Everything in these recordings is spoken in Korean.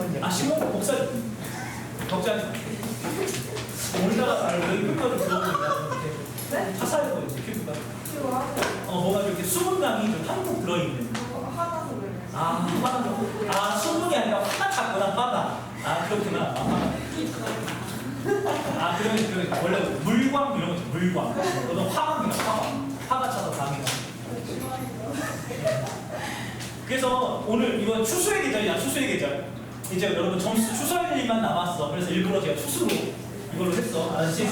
심원이요. 아, 심원 복사. 덕자니. 오늘따라 여기 큐브가 좀 들어오니까 네? 화사해 보이지, 큐브가. 이거 하고 뭐가 이렇게 수분감이 좀 한국 들어있는. 하나서 그래. 아, 화가. 아, 수분이 아니라 화가 찼구나, 화가. 아, 그렇구나. 아, 그러면 원래 물광 이런 거죠, 물광. 너는 화광이야, 화광. 화가 차서 광이야. 그래서 오늘 이번 추수의 계절이야, 추수의 계절. 이제 여러분 점수 추수할 일만 남았어. 그래서 일부러 제가 추수로 이걸로 했어. 아저씨?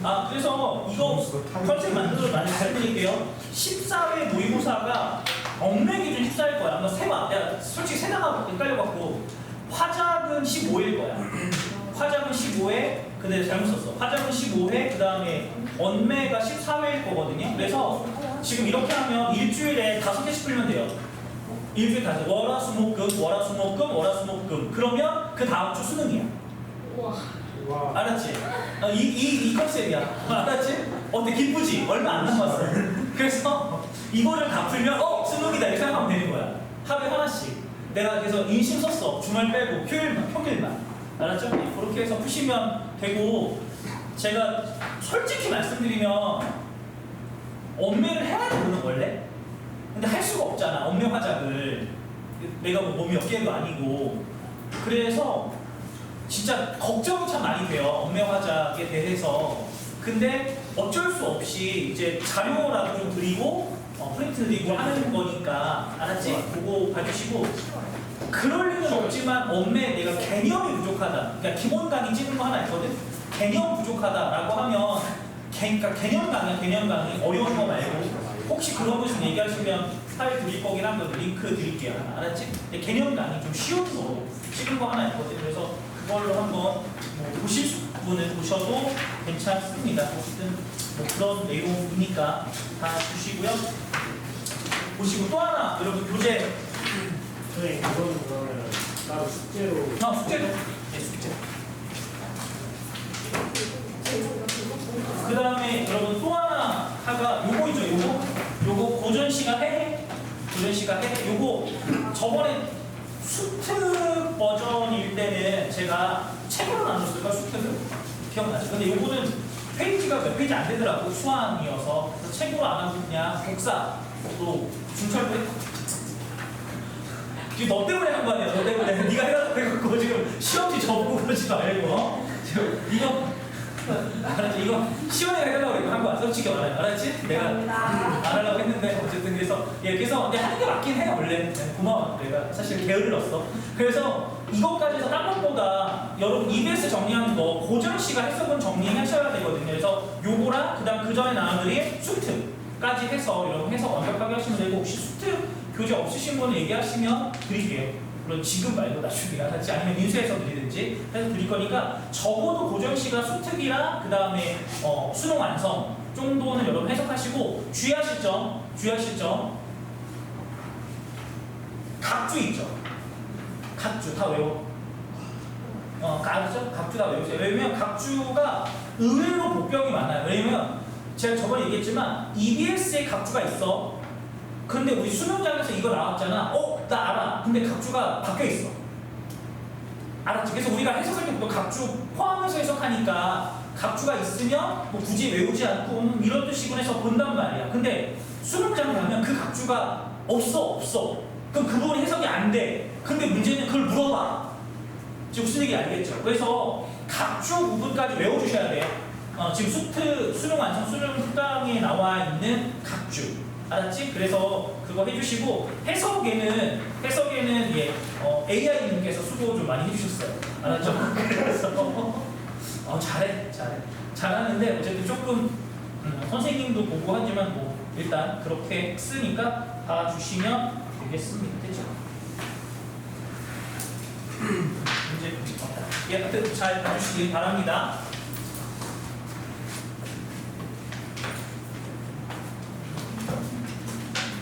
아, 그래서 이거 컨셉 만들어 많이 설명드릴게요. 14회 모의고사가 업무 기준 14일 거야. 아마 세봐. 내가 솔직히 세다가 헷갈려갖고 화작은 15일 거야. 화작은 15회, 근데 잘못 썼어. 화작은 15회, 그 다음에 언매가 14회일 거거든요. 그래서 지금 이렇게 하면 일주일에 5개씩 풀면 돼요. 일주일에 5개. 월화수목금, 월화수목금, 월화수목금. 그러면 그 다음 주 수능이야. 우와. 알았지? 이 컨셉이야. 알았지? 어때? 기쁘지? 얼마 안 남았어. 그래서 이거를 다 풀면 수능이다 이렇게 생각하면 되는 거야. 하루에 하나씩. 내가 그래서 인심 썼어. 주말 빼고 휴일만, 평일만. 알았죠? 그렇게 해서 푸시면 되고, 제가 솔직히 말씀드리면 엄매를 해야 되거든 원래. 근데 할 수가 없잖아. 엄매 화작을. 내가 뭐 몸이 몇 개도 아니고. 그래서 진짜 걱정이 참 많이 돼요. 엄매 화작에 대해서. 근데 어쩔 수 없이 이제 자료라도 좀 드리고 프린트 드리고 하는 거니까. 알았지? 보고 봐주시고. 그럴 리는 없지만 엄매 내가 개념이 부족하다. 그러니까 기본 강의 찍은 거 하나 있거든. 개념 부족하다라고 하면 그러니까 개념 강의 어려운 거 말고 혹시 그런 거 좀 얘기하시면 파일 드릴 거긴 하거든. 링크 드릴게요. 하나. 알았지? 개념 강의 좀 쉬운 거 찍은 거 하나 있거든. 그래서 그걸로 한번 뭐 보실 분은 보셔도 괜찮습니다. 어쨌든 뭐 그런 내용이니까 다 주시고요. 보시고 또 하나 여러분 교재. 네, 그거는 그러면 따로 숙제로. 숙제도. 네, 숙제. 그 다음에 여러분 또 하나가 요거 있죠, 요거 고전 씨가 해. 고전 씨가 해. 요거 저번에 수특 버전일 때는 제가 책으로 나눴을까, 수특을? 기억나죠? 근데 요거는 페이지가 몇 페이지 안 되더라고, 수학이어서. 그래서 책으로 안 하고 그냥 복사로 중철도 했고. 지금 너 때문에 한 거 아니야, 너 때문에. 네가 해가지고 해갖고 지금 시험지 접고 그러지 말고. 지금 이거 알았지? 이거 시원이가 해달라고 한 거야. 솔직히 말해. 알았지? 내가 안 하려고 했는데 어쨌든 그래서 근데 하는 게 맞긴 해 원래. 고마워. 내가 사실 게을렀어. 그래서 이것까지 해서 딴 것보다 여러분 EBS 정리하는 거 고정 씨가 해석은 정리하셔야 되거든요. 그래서 요거랑 그다음 그 전에 나눠드린 수특까지 해서 여러분 해석 완벽하게 하시면 되고, 혹시 수특 교재 없으신 분은 얘기하시면 드릴게요. 물론 지금 말고 나중에 알았지? 아니면 인수해서 드리든지 해서 드릴 거니까 적어도 고정 씨가 수특이랑 그 다음에 수능 완성 정도는 여러분 해석하시고, 주의하실 점 각주 있죠. 각주 다 외워. 알았죠? 각주 다 외우세요. 왜냐면 각주가 의외로 복병이 많아요. 왜냐면 제가 저번에 얘기했지만 EBS에 각주가 있어. 근데 우리 수능장에서 이거 나왔잖아. 나 알아. 근데 각주가 바뀌어 있어. 알았지? 그래서 우리가 해석할 때 각주 포함해서 해석하니까 각주가 있으면 뭐 굳이 외우지 않고 이런 뜻이군 해서 본단 말이야. 근데 수능장에 가면 그 각주가 없어. 그럼 그 부분이 해석이 안 돼. 근데 문제는 그걸 물어봐. 지금 무슨 얘기 알겠죠? 그래서 각주 부분까지 외워주셔야 돼요. 지금 수능 완성 수능 특강에 나와 있는 각주. 알았지? 그래서 그거 해주시고, 해석에는 AI님께서 수고 좀 많이 해주셨어요. 알았죠? 그래서 잘하는데 어쨌든 조금 선생님도 보고 하지만 뭐 일단 그렇게 쓰니까 봐주시면 되겠습니다. 됐죠? 문제 잘 봐주시기 바랍니다.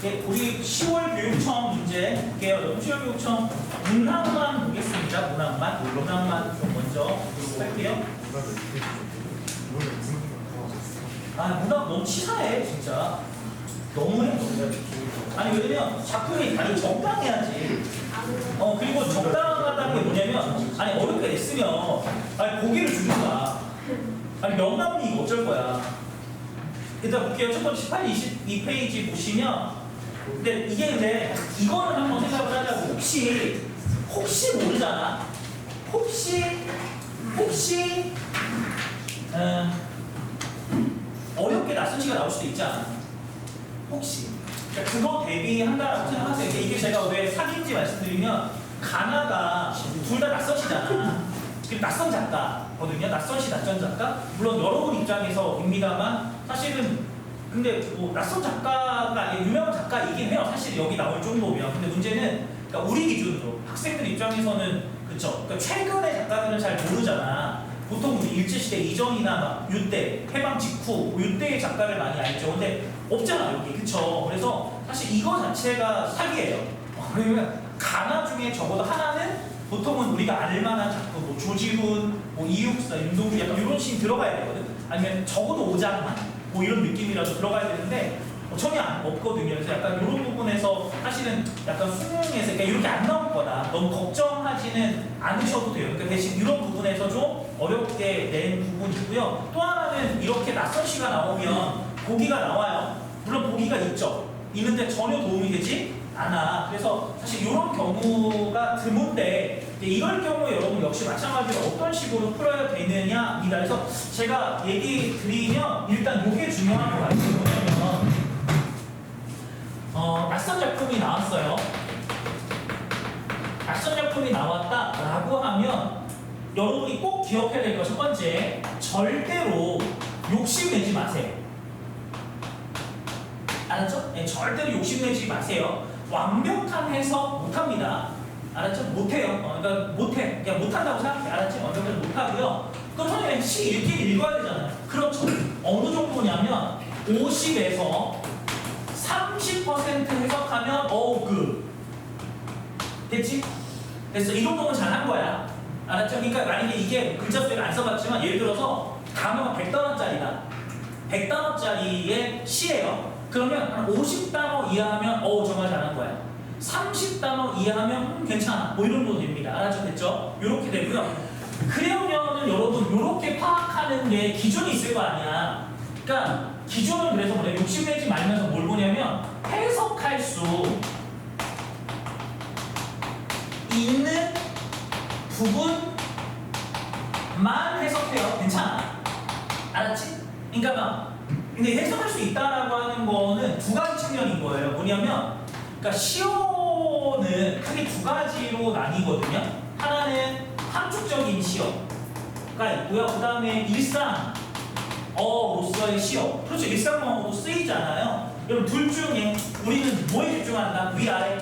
네, 우리 10월 교육청 문제 볼게요. 여러분 10월 교육청 문항만 보겠습니다. 문항만 좀 먼저 보도록 할게요. 문항 너무 치사해 진짜. 너무해. 아니 왜냐면 작품이 아니 적당해야지. 그리고 적당하다는 게 뭐냐면 아니 어렵게 냈으면 아니 고기를 주든가 아니 명남이 이거 어쩔 거야. 일단 볼게요. 첫 번째 18, 22페이지 보시면 근데 이게 근데 이거는 한번 생각을 하자고. 혹시 모르잖아. 혹시 어렵게 낯선 시가 나올 수도 있지 않아? 혹시 그러니까 그거 대비한다라고 생각하세요. 이게 제가 왜 사기인지 말씀드리면 가나가 둘 다 낯선 시잖아. 낯선 작가거든요. 낯선 시, 낯선 작가. 물론 여러분 입장에서입니다만 사실은 근데 뭐 낯선 작가가 유명한 작가이긴 해요. 사실 여기 나올 정도면. 근데 문제는 그러니까 우리 기준으로 학생들 입장에서는 그쵸. 그러니까 최근의 작가들은 잘 모르잖아. 보통 우리 일제시대 이전이나 막 이때 해방 직후 이때의 작가를 많이 알죠. 근데 없잖아 여기. 그쵸. 그래서 사실 이거 자체가 사기예요. 그러면 가나 중에 적어도 하나는 보통은 우리가 알만한 작품, 뭐 조지훈, 뭐 이육사, 윤동주 약간 이런 씬 들어가야 되거든. 아니면 적어도 오장만 뭐 이런 느낌이라도 들어가야 되는데 전혀 없거든요. 그래서 약간 이런 부분에서 사실은 약간 수능에서 그러니까 이렇게 안 나올 거다. 너무 걱정하지는 않으셔도 돼요. 그러니까 대신 이런 부분에서 좀 어렵게 낸 부분이 있고요. 또 하나는 이렇게 낯선 시가 나오면 보기가 나와요. 물론 보기가 있죠. 있는데 전혀 도움이 되지 않아. 그래서 사실 이런 경우가 드문데 이럴 경우에 여러분 역시 마찬가지로 어떤 식으로 풀어야 되느냐입니다. 그래서 제가 얘기 드리면 일단 이게 중요한 거 같아요. 뭐냐면 낯선 작품이 나왔어요. 낯선 작품이 나왔다라고 하면 여러분이 꼭 기억해야 될 거 첫 번째, 절대로 욕심내지 마세요. 알았죠? 네, 절대로 욕심내지 마세요. 완벽한 해석 못합니다. 알았죠? 못해요. 그러니까 못해. 그냥 못한다고 생각해. 알았지? 완벽하게 못하고요. 그럼 선생님 시 읽어야 되잖아요. 그렇죠. 어느 정도냐면 50에서 30% 해석하면 됐지? 됐어. 이 정도면 잘한 거야. 알았죠? 그러니까 만약에 이게 글자 수를 안 써봤지만 예를 들어서 단어가 100단어짜리다. 100단어짜리의 시예요. 그러면 한 50단어 이하하면 정말 잘한 거야. 30단어 이하하면 괜찮아. 뭐 이런 정도 됩니다. 알았죠? 됐죠? 이렇게 되고요. 그러면은 여러분 이렇게 파악하는 게 기준이 있을 거 아니야. 그러니까 기준은 그래서 뭐래? 욕심내지 말면서 뭘 보냐면 해석할 수 있는 부분만 해석해요. 괜찮아. 알았지? 그러니까 근데 해석할 수 있다라고 하는 거는 두 가지 측면인 거예요. 뭐냐면 그러니까 시어는 크게 두 가지로 나뉘거든요. 하나는 함축적인 시어가 있고요. 그 다음에 일상어로서의 시어. 그렇죠. 일상어도 쓰이잖아요. 여러분 둘 중에 우리는 뭐에 집중한다? 위아래.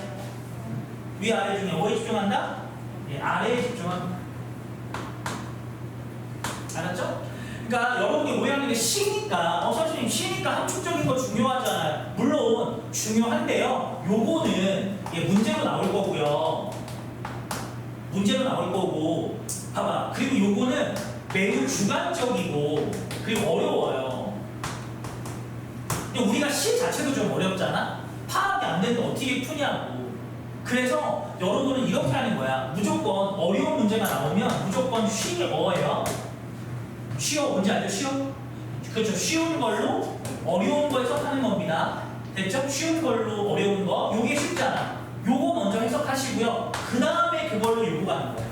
위아래 중에 뭐에 집중한다? 네, 아래에 집중합니다. 알았죠? 그러니까 여러분이 오해하는 게 시니까 선생님 시니까 함축적인 거 중요하잖아요. 물론 중요한데요. 요거는 문제로 나올 거고요. 문제로 나올 거고 봐봐. 그리고 요거는 매우 주관적이고 그리고 어려워요. 근데 우리가 시 자체도 좀 어렵잖아. 파악이 안 되는데 어떻게 푸냐고. 그래서 여러분은 이렇게 하는 거야. 무조건 어려운 문제가 나오면 무조건 쉬어예요. 쉬워 뭔지 알죠? 쉬워? 그렇죠. 쉬운 걸로 어려운 거 해석하는 겁니다. 됐죠? 쉬운 걸로 어려운 거. 요게 쉽잖아. 요거 먼저 해석하시고요. 그 다음에 그걸로 요거 가는 거예요.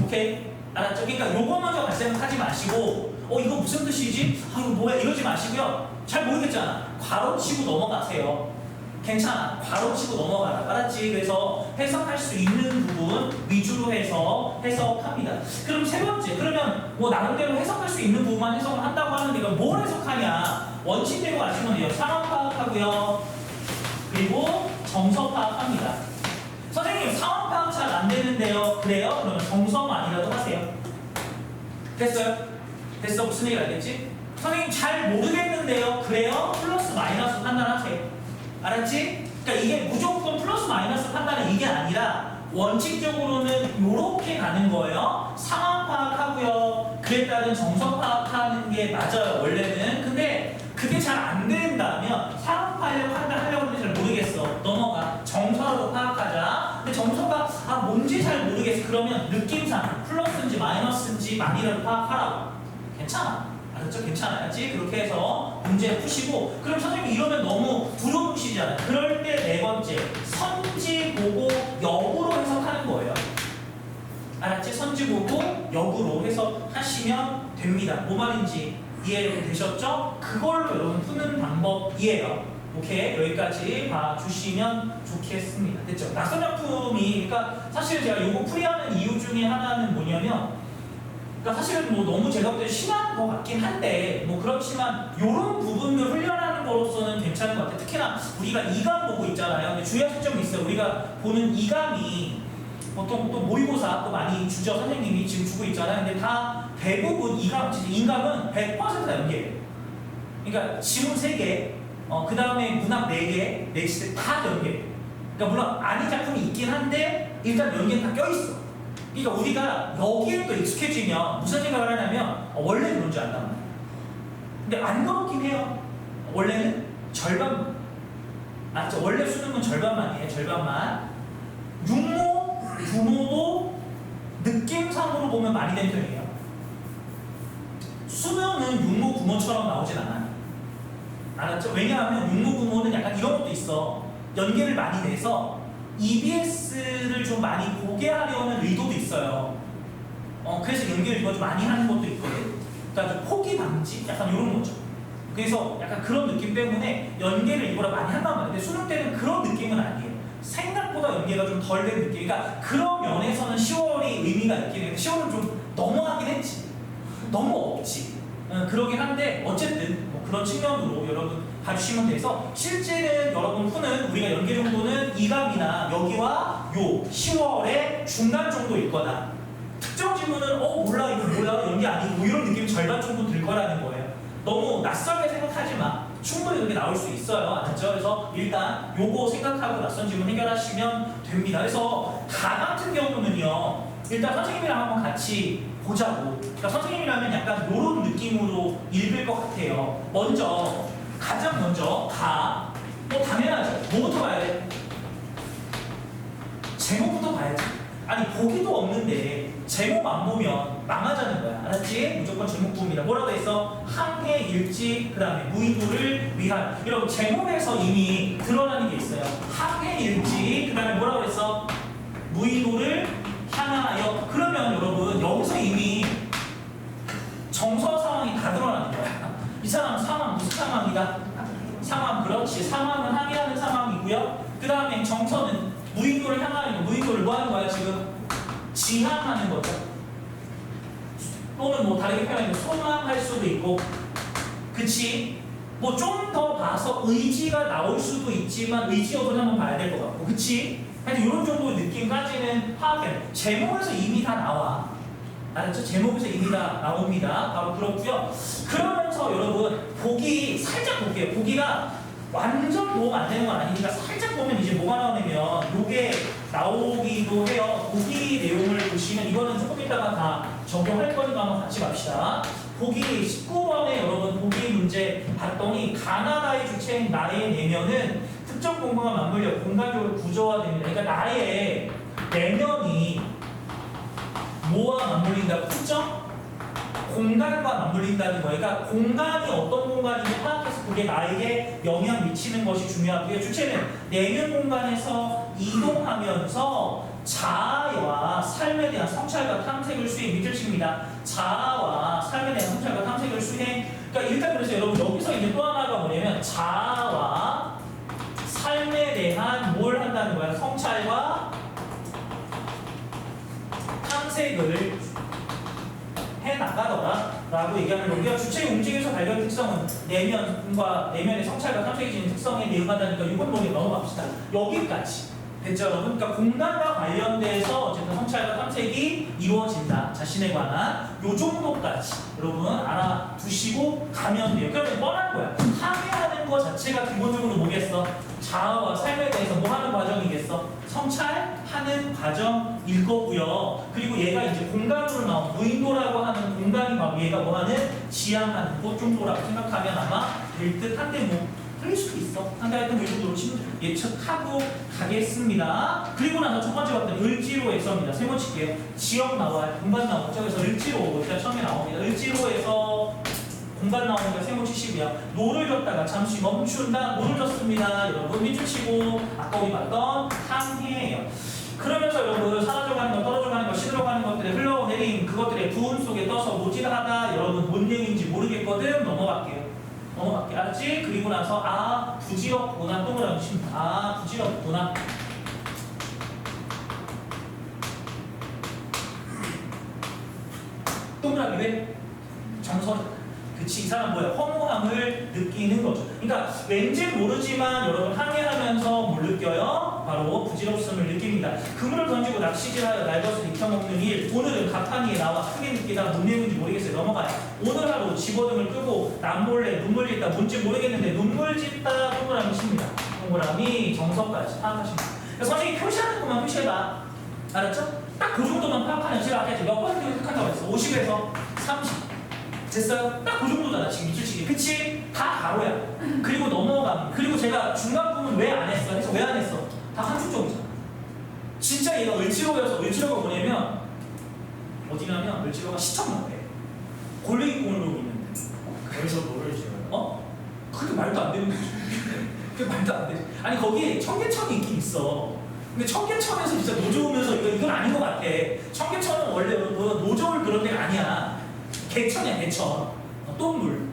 오케이? 알았죠? 그러니까 요거 먼저 갈 생각하지 마시고 이거 무슨 뜻이지? 이거 뭐야? 이러지 마시고요. 잘 모르겠잖아. 괄호치고 넘어가세요. 괜찮아. 괄호치고 넘어가라. 알았지? 그래서 해석할 수 있는 부분 위주로 해서 해석합니다. 그럼 세 번째. 그러면 뭐 나름대로 해석할 수 있는 부분만 해석을 한다고 하는데 이거 뭘 해석하냐? 원칙대로 아시면 돼요. 상황 파악하고요. 그리고 정서 파악합니다. 선생님 상황 파악 잘 안 되는데요. 그래요? 그러면 정서만이라도 하세요. 됐어요? 됐어? 무슨 얘기 알겠지? 선생님 잘 모르겠는데요. 그래요? 플러스 마이너스 판단하세요. 알았지? 그러니까 이게 무조건 플러스 마이너스 판단은 이게 아니라 원칙적으로는 이렇게 가는 거예요. 상황 파악하고요. 그에 따른 정서 파악하는 게 맞아요. 원래는. 근데 그게 잘 안 된다면 상황 파악하려고 하는데 잘 모르겠어. 됐어. 넘어가. 정서로 파악하자. 근데 정서가 뭔지 잘 모르겠어. 그러면 느낌상 플러스인지 마이너스인지 만이라도 파악하라고. 괜찮아. 알았죠? 괜찮아야지. 그렇게 해서 문제 푸시고. 그럼 선생님 이러면 너무 두려우시잖아요. 그럴 때 네 번째 선지 보고 역으로 해석하는 거예요. 알았지? 선지 보고 역으로 해석하시면 됩니다. 뭐 말인지 이해되셨죠? 그걸로 여러분 푸는 방법이에요. 오케이? 여기까지 봐주시면 좋겠습니다. 됐죠? 낯선 작품이, 그러니까 사실 제가 이거 풀이하는 이유 중에 하나는 뭐냐면, 그러니까 사실은 뭐 너무 제가 볼 때 심한 것 같긴 한데, 뭐 그렇지만 이런 부분을 훈련하는 거로서는 괜찮은 것 같아요. 특히나 우리가 이감 보고 있잖아요. 근데 주의하실 점이 있어요. 우리가 보는 이감이 보통 또 모의고사 또 많이 주죠. 선생님이 지금 주고 있잖아요. 근데 다 대부분 인감은 100%다 연계예요. 그러니까 지문 3개, 그 다음에 문학 4개, 내치대 다 연계. 그러니까 물론 아닌 작품이 있긴 한데 일단 연계는 다 껴있어. 그러니까 우리가 여기에 또 익숙해지면 무슨 생각을 하냐면 원래는 그런 줄 안단 말이야. 근데 안 그렇긴 해요. 원래는 절반, 원래 수능은 절반만이에요. 절반만. 육모, 부모도 느낌상으로 보면 많이 된 편이에요. 수능은 육모, 부모처럼 나오진 않아요. 알았죠? 왜냐하면 육모, 부모는 약간 이런 것도 있어. 연계를 많이 내서 EBS를 좀 많이 보게 하려는 의도도 있어요. 그래서 연계를 이거 좀 많이 하는 것도 있거든. 그러니까 좀 포기 방지? 약간 이런 거죠. 그래서 약간 그런 느낌 때문에 연계를 일부러 많이 한단 말이에요. 근데 수능 때는 그런 느낌은 아니에요. 생각보다 연계가 좀 덜 된 느낌. 그러니까 그런 면에서는 10월이 의미가 있긴 해요. 10월은 좀 너무하긴 했지. 너무 없지. 그러긴 한데 어쨌든 뭐 그런 측면으로 여러분 봐주시면 돼서 실제는 여러분 푸는 우리가 연계 정도는 이감이나 여기와 요 10월의 중간 정도일 거다. 특정 지문은 몰라 이거 뭐야 연계 아니고 이런 느낌이 절반 정도 들 거라는 거예요. 너무 낯설게 생각하지 마. 충분히 그렇게 나올 수 있어요. 알았죠? 그래서 일단 요거 생각하고 낯선 질문 해결하시면 됩니다. 그래서 가 같은 경우는요. 일단 선생님이랑 한번 같이 보자고. 그러니까 선생님이라면 약간 요런 느낌으로 읽을 것 같아요. 가장 먼저 가. 당연하죠. 뭐부터 봐야 돼? 제목부터 봐야지. 아니 보기도 없는데 제목 안 보면 망하자는 거야. 알았지? 무조건 제목 봅니다. 뭐라고 했어? 항해 일지, 그 다음에 무인도를 위한. 여러분 제목에서 이미 드러나는 게 있어요. 항해 일지, 그 다음에 뭐라고 했어? 무인도를 향하여. 그러면 여러분 여기서 이미 정서 상황이 다 드러나는 거야. 이 사람 상황 무슨 상황이다? 상황, 그렇지. 상황은 항해하는 상황이고요. 그 다음에 정서는 무인도를 향하는 거. 무인도를 뭐 하는 거야 지금? 지향하는 거죠. 또는 뭐 다르게 표현하면 소망할 수도 있고, 그치? 뭐 좀 더 봐서 의지가 나올 수도 있지만 의지 여부를 한번 봐야 될 것 같고, 그치? 하여튼 이런 정도의 느낌까지는 파악해. 제목에서 이미 다 나와. 알았죠? 제목에서 이미 다 나옵니다. 바로 그렇고요. 그러면서 여러분 보기 살짝 볼게요. 보기가 완전 도움 안 되는 건 아니니까 살짝 보면 이제 뭐가 나오냐면 요게 나오기도 해요. 보기 내용을 보시면 이거는 조금 이따가 다 적용할 거니까 한번 같이 갑시다. 보기 19번에 여러분 보기 문제 봤더니 가나다의 주체인 나의 내면은 특정 공간과 맞물려 공간적으로 구조화됩니다. 그러니까 나의 내면이 뭐와 맞물린다고? 특정 공간과 맞물린다는 거예요. 그러니까 공간이 어떤 공간인지 파악해서 그게 나에게 영향 미치는 것이 중요하고요. 주체는 내면 공간에서 이동하면서 자아와 삶에 대한 성찰과 탐색을 수행. 밑줄 칩니다. 자아와 삶에 대한 성찰과 탐색을 수행. 그러니까 일단 그래서 여러분 여기서 이제 또 하나가 뭐냐면 자아와 삶에 대한 뭘 한다는 거야? 성찰과 탐색을 해나가더라 라고 얘기하는 거고요. 주체의 움직임에서 발견 특성은 내면의 성찰과 탐색이 지닌 특성에 대응한다니까 이건 보기 넘어갑시다. 여기까지 됐죠 여러분? 그러니까 공간과 관련돼서 어쨌든 성찰과 탐색이 이루어진다. 자신에 관한 요 정도까지 여러분 알아두시고 가면 돼요. 그러면 뻔한 거야. 항해하는 거 자체가 기본적으로 뭐겠어? 자아와 삶에 대해서 뭐 하는 과정이겠어? 성찰하는 과정일 거고요. 그리고 얘가 이제 공간으로 나온 무인도라고 하는 공간이 바로 얘가 뭐 하는? 지향하는 것 정도라고 생각하면 아마 될 듯한데 뭐 틀릴 수도 있어. 한다 했던 이 정도로 예측하고 가겠습니다. 그리고 나서 첫 번째 봤던 을지로에서입니다. 세모 칠게요. 지역 나와요. 공간 나오고 저기서 을지로 일단 처음에 나옵니다. 을지로에서 공간 나오니까 세모 치시고요. 노를 줬다가 잠시 멈춘다. 노를 줬습니다. 여러분 밑줄 치고 아까 우리 봤던 항해예요. 그러면서 여러분 사라져가는 것, 떨어져가는 것, 시들어가는 것들의 흘러내린 그것들의 부음 속에 떠서 모질하다. 여러분 뭔 얘기인지 모르겠거든. 넘어갈게요. 알았지? 그리고 나서 아 부지럽구나. 동그라미 칩니다. 아 부지럽구나. 동그라미 왜? 정선. 그치, 이 사람 뭐야? 허무함을 느끼는 거죠. 그러니까 왠지 모르지만 여러분 항해하면서 뭘 느껴요? 바로 부질없음을 느낍니다. 그물을 던지고 낚시질하여 날것을 익혀먹는 일. 오늘은 갑판이에 나와 크게 느끼다 뭔 내용인지 모르겠어요. 넘어가요. 오늘 하루 집어등을 끄고 남몰래 눈물 짓다 뭔지 모르겠는데 눈물 짓다 동그라미 칩니다. 동그라미 정석까지 파악하십니다. 그러니까 선생님이 표시하는 것만 표시해봐. 알았죠? 딱 그 정도만 파악하면 제가 아까 몇 번째 획득한다고 했어? 50에서 30. 됐어요? 딱 그 정도잖아 지금 밑줄치기. 그치? 다 가로야. 그리고 넘어가면. 그리고 제가 중간 부분 왜 안 했어? 해서 왜 안 했어? 다 한쪽적이잖아. 진짜 얘가 을지로여서 을지로가 뭐냐면 어디냐면 을지로가 시청역에 골뱅이공원으로 있는데 거기서 노를 지어요. 어? 그게 말도 안 되는 거지. 그게 말도 안 돼. 아니 거기 청계천이 있긴 있어. 근데 청계천에서 진짜 노조우면서 이건 아닌 것 같아. 청계천은 원래 노조울 그런 데가 아니야. 개천이야 개천. 똥물.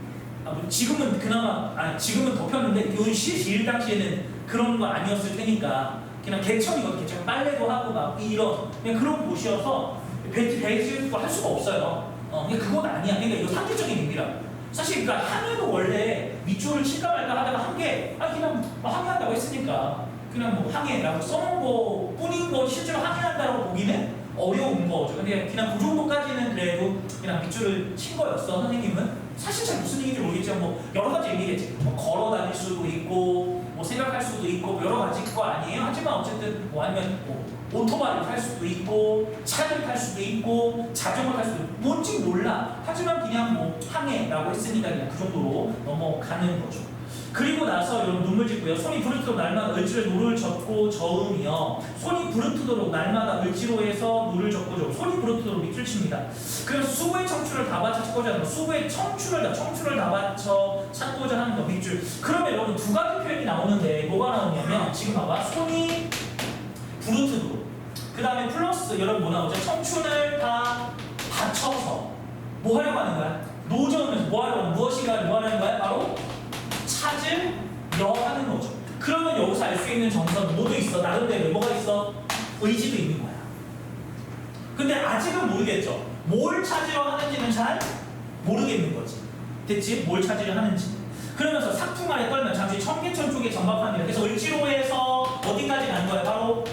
지금은 그나마 지금은 덮였는데 요 시일 당시에는 그런 거 아니었을 테니까 그냥 개천이거든. 개천 빨래도 하고 막 이런 그냥 그런 곳이어서 배지고 할 수가 없어요. 그냥 그건 아니야. 그러니까 이거 상대적인 의미라. 사실 그러니까 항해도 원래 밑줄을 칠까 말까 하다가 한 게 그냥 항해한다고 했으니까 그냥 뭐 항해라고 써놓은 거 뿐인 거 실제로 항해한다고 보기는 어려운 거죠. 근데 그냥 그 정도까지는 그래도 그냥 밑줄을 친 거였어. 선생님은 사실 잘 무슨 얘기인지 모르겠지만 뭐 여러 가지 얘기겠지. 뭐 걸어 다닐 수도 있고 뭐 생각할 수도 있고 뭐 여러 가지 거 아니에요. 하지만 어쨌든 뭐 아니면 뭐 오토바이를 탈 수도 있고 차를 탈 수도 있고 자전거 탈 수도 있고 뭔지 몰라. 하지만 그냥 뭐 항해라고 했으니까 그냥 그 정도로 넘어가는 거죠. 그리고 나서 여러분 눈물 짓고요. 손이 부르트도록 날마다 을지로에 노를 젓고 저음이요. 손이 부르트도록 날마다 을지로에서 노를 젓고 저음. 손이 부르트도록 밑줄 칩니다. 그래서 수고의 청춘을 다 바쳐 찾고자 하는 거. 수고의 청춘을 다 바쳐 찾고자 하는 거 밑줄. 그러면 여러분 두 가지 표현이 나오는데 뭐가 나오냐면 지금 봐봐. 손이 부르트도록. 그 다음에 플러스 여러분 뭐 나오죠? 청춘을 다 바쳐서 뭐 하려고 하는 거야? 노저으면서 뭐 하려고 하는 무엇인가를 뭐 하는 거야? 바로 찾으려 하는 거죠. 그러면 여기서 알 수 있는 정서는 뭐도 있어. 나름대로 뭐가 있어? 의지도 있는 거야. 근데 아직은 모르겠죠. 뭘 찾으려 하는지는 잘 모르겠는 거지. 됐지? 뭘 찾으려 하는지. 그러면서 삭풍 아래 떨면 잠시 청계천 쪽에 정박합니다. 그래서 을지로에서 어디까지 가는 거야? 바로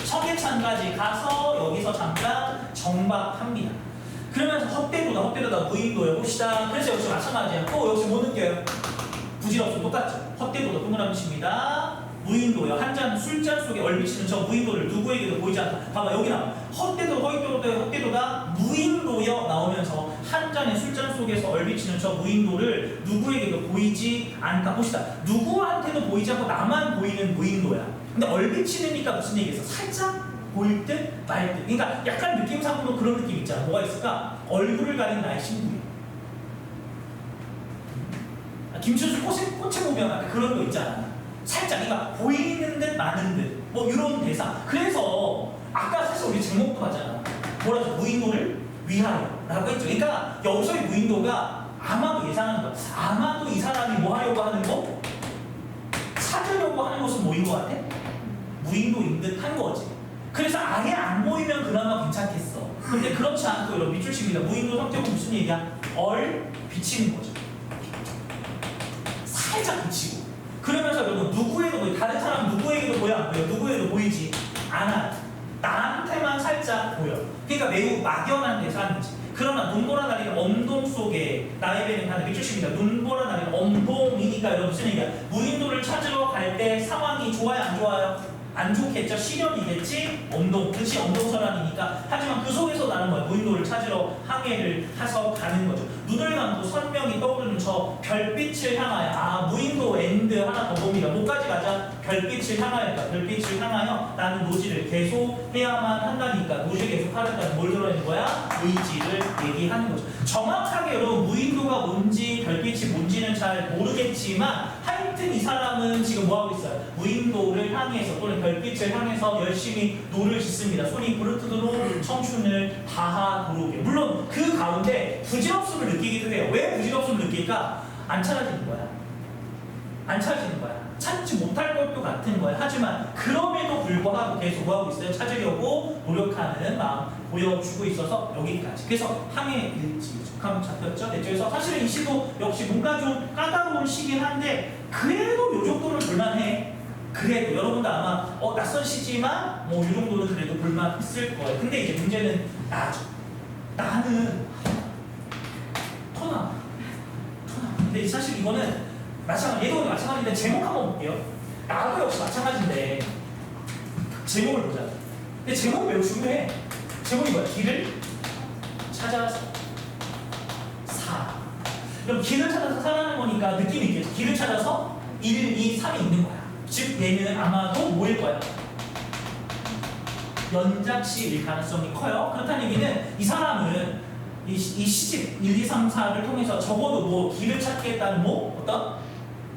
청계천까지 가서 여기서 잠깐 정박합니다. 그러면서 헛되도다 무인도에 봅시다. 그래서 역시 마찬가지야. 역시 뭐 느껴요? 부질없음 똑같죠. 헛되도다 동그라미 칩니다. 무인도요. 한 잔 술잔 속에 얼비치는 저 무인도를 누구에게도 보이지 않다. 봐봐 여기 나와. 헛되도다 무인도여 나오면서 한 잔의 술잔 속에서 얼비치는 저 무인도를 누구에게도 보이지 않다. 봅시다. 누구한테도 보이지 않고 나만 보이는 무인도야. 근데 얼비치는니까 무슨 얘기겠어? 살짝 보일 듯 말 듯. 그러니까 약간 느낌상으로 그런 느낌 있잖아. 뭐가 있을까? 얼굴을 가린 나의 신부야. 김춘수 꽃에 보면 그런 거 있잖아. 살짝 그러니까 보이는 듯 마는 듯 뭐 이런 대사. 그래서 아까 사실 우리 제목도 봤잖아. 뭐라죠? 무인도를 위하여 라고 했죠. 그러니까 여기서의 무인도가 아마도 예상하는 거야. 아마도 이 사람이 뭐 하려고 하는 거? 찾으려고 하는 것은 뭐인 것 같아? 무인도인 듯 한 거지. 그래서 아예 안 보이면 그나마 괜찮겠어. 근데 그렇지 않고 여러분 밑줄 칩니다. 무인도 성격은 무슨 얘기야? 비치는 거죠. 살짝 비치고. 그러면서 여러분 누구에도 보여. 다른 사람 누구에게도 보여 안 보여? 누구에도 보이지 않아. 나한테만 살짝 보여. 그러니까 매우 막연한 대사인지. 그러나 눈보라 나리는 엄동 속에 나의 배는 하늘 밑줄 칩니다. 눈보라 나리는 엄동이니까 여러분 무슨 얘기야? 무인도를 찾으러 갈 때 상황이 좋아요 안 좋아요? 안 좋겠죠. 시련이겠지. 언동, 그치 언동선언이니까. 하지만 그 속에서 나는 뭐야? 무인도를 찾으러 항해를 해서 가는 거죠. 눈을 감고 선명히 떠오르는 저 별빛을 향하여. 아, 무인도 엔드 하나 더 봅니다. 뭐까지 가자? 별빛을 향하여니까. 별빛을 향하여 나는 노지를 계속 해야만 한다니까. 노지를 계속 하려면 뭘 들어야 거야? 의지를 얘기하는 거죠. 정확하게 여러분 무인도가 뭔지 별빛이 뭔지는 잘 모르겠지만 하여튼 이 사람은 지금 뭐하고 있어요? 무인도를 향해서 또는 별빛을 향해서 열심히 노를 짓습니다. 손이 부르트도록 청춘을 다하도록이요. 물론 그 가운데 부질없음을 느끼기도 해요. 왜 부질없음을 느낄까? 안 찾아지는 거야. 안 찾아지는 거야. 찾지 못할 것도 같은 거야. 하지만 그럼에도 불구하고 계속 뭐하고 있어요? 찾으려고 노력하는 마음 보여주고 있어서 여기까지. 그래서 항해 일지 감 잡혔죠? 됐죠? 그래서 사실은 이 시도 역시 뭔가 좀 까다로운 시긴 한데 그래도 요 정도는 볼만해. 그래도 여러분도 아마 낯선 시지만 뭐 이 정도는 그래도 볼만 있을 거예요. 근데 이제 문제는 나죠. 나는 토나. 근데 사실 이거는 얘도 마찬가지인데 제목 한번 볼게요. 나도 역시 마찬가지인데 제목을 보자. 근데 제목이 매우 중요해. 제목이 뭐야? 길을 찾아서 사. 그럼 길을 찾아서 사라는 거니까 느낌이 있겠죠. 길을 찾아서 1, 2, 3이 있는 거야. 즉 얘는 아마도 뭐일 거야? 연작시일 가능성이 커요. 그렇다는 얘기는 이 사람은 이 시집 1, 2, 3, 4를 통해서 적어도 뭐 길을 찾겠다는 뭐 어떤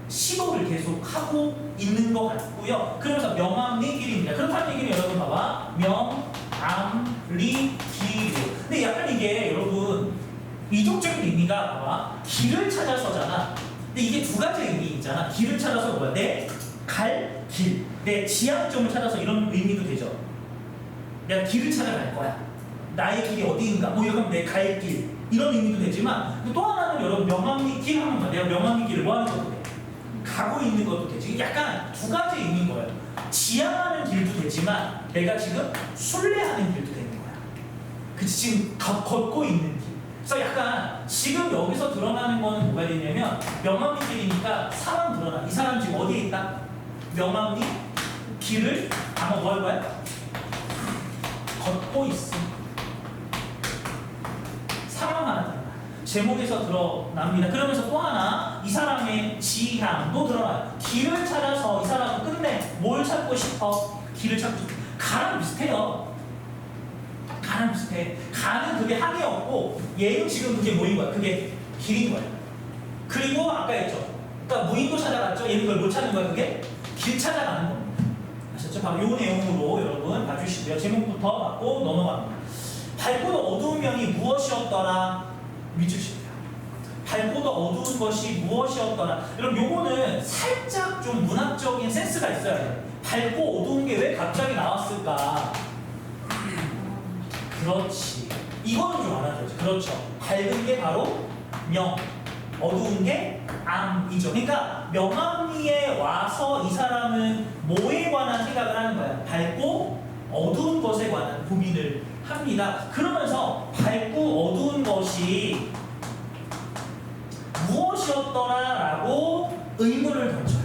시도를 계속 하고 있는 것 같고요. 그러면서 명암리 길입니다. 그렇다는 얘기는 여러분 봐봐. 명암리 길. 근데 약간 이게 여러분 이중적인 의미가 봐봐. 길을 찾아서잖아. 근데 이게 두 가지 의미 있잖아. 길을 찾아서 뭐야? 내 갈 길. 내 지향점을 찾아서 이런 의미도 되죠. 내가 길을 찾아갈 거야. 나의 길이 어디인가? 뭐 이러면 내 갈 길. 이런 의미도 되지만 또 하나는 여러분 명암리 길 하는 거야. 내가 명암리 길을 뭐 하는 것도 돼. 가고 있는 것도 되지. 약간 두 가지 의미인 거예요. 지향하는 길도 되지만 내가 지금 순례하는 길도 되는 거야. 그치? 지금 걷고 있는 길. 그래서 약간 지금 여기서 드러나는 거는 뭐가 되냐면 명암리 길이니까 사람 드러나. 이 사람 지금 어디에 있다? 명암리 길을 아마 뭐 할 거야? 걷고 있음. 상황 하나 드러나. 제목에서 드러납니다. 그러면서 또 하나 이 사람의 지향도 드러나요. 길을 찾아서 이 사람은 끝내 뭘 찾고 싶어? 길을 찾고 싶어. 가랑 비슷해요. 가랑 비슷해. 가는 그게 항해였고 얘는 지금 그게 뭐인 거야? 그게 길인 거야. 그리고 아까 했죠. 그러니까 무인도 찾아갔죠. 얘는 그걸 못 찾는 거야. 그게 길 찾아가는 겁니다. 아셨죠? 바로 이 내용으로 여러분 봐주시고요. 제목부터 받고 넘어갑니다. 밝고도 어두운 면이 무엇이었더라? 밑줄입니다. 밝고도 어두운 것이 무엇이었더라? 여러분 요거는 살짝 좀 문학적인 센스가 있어야 돼요. 밝고 어두운 게 왜 갑자기 나왔을까? 그렇지. 이거는 좀 알아줘야지. 그렇죠. 밝은 게 바로 명, 어두운 게 암이죠. 그러니까 명암리에 와서 이 사람은 뭐에 관한 생각을 하는 거야? 밝고 어두운 것에 관한 고민을 합니다. 그러면서 밝고 어두운 것이 무엇이었더라라고 의문을 던져요.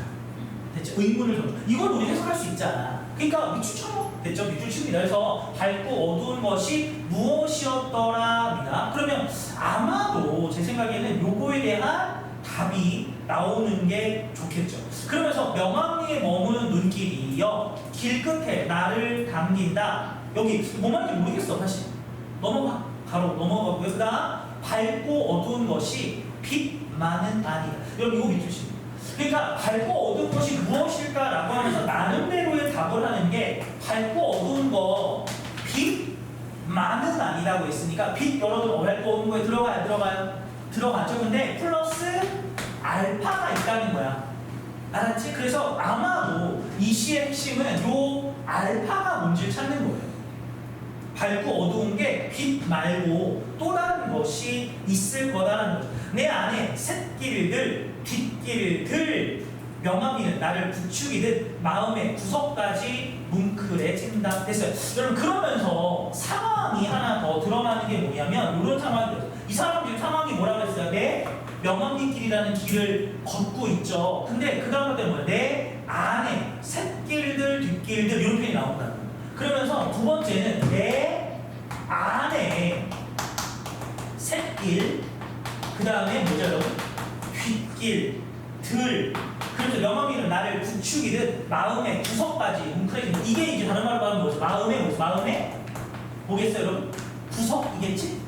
됐죠? 의문을 던져. 이걸 우리 해석할 수 있잖아. 그러니까 밑줄처럼 됐죠? 밑줄칩니다. 그래서 밝고 어두운 것이 무엇이었더라입니다. 그러면 아마도 제 생각에는 요거에 대한 답이 나오는 게 좋겠죠. 그러면서 명암리에 머무는 눈길이여 길 끝에 나를 당긴다. 여기 뭔 말인지 모르겠어 사실. 넘어가. 바로 넘어가고요. 그 다음 밝고 어두운 것이 빛만은 아니다. 여러분 이거 밑줄칩니다. 그러니까 밝고 어두운 것이 무엇일까라고 하면서 나름대로의 답을 하는 게 밝고 어두운 거 빛만은 아니라고 했으니까 빛 여러분 밝고 어두운 거에 들어가요? 들어가죠. 근데 플러스 알파가 있다는 거야. 알았지? 그래서 아마도 이 시의 핵심은 요 알파가 뭔지를 찾는 거예요. 밝고 어두운 게 빛 말고 또 다른 것이 있을 거다라는 거죠. 내 안에 샛길을 뒷길을 명암리는 나를 부추기듯 마음의 구석까지 뭉클에 챈다 됐어요. 여러분 그러면서 상황이 하나 더 드러나는 게 뭐냐면 이런 상황이죠. 이 사람 지금 상황이 뭐라고 했어요? 내 명암리 길이라는 길을 걷고 있죠. 근데 그 다음에 뭐야? 내 안에 새 샛길들, 뒷길들 이런 표현이 나온다. 그러면서 두 번째는 내 안에 샛길, 그 다음에 뭐죠 여러분? 뒷길, 들. 그래서 명암이는 나를 부추기듯 마음의 구석까지 뭉클해지는. 이게 이제 다른 말로 말하면 뭐죠? 마음의 뭐죠? 마음의 뭐겠어요 여러분? 구석이겠지?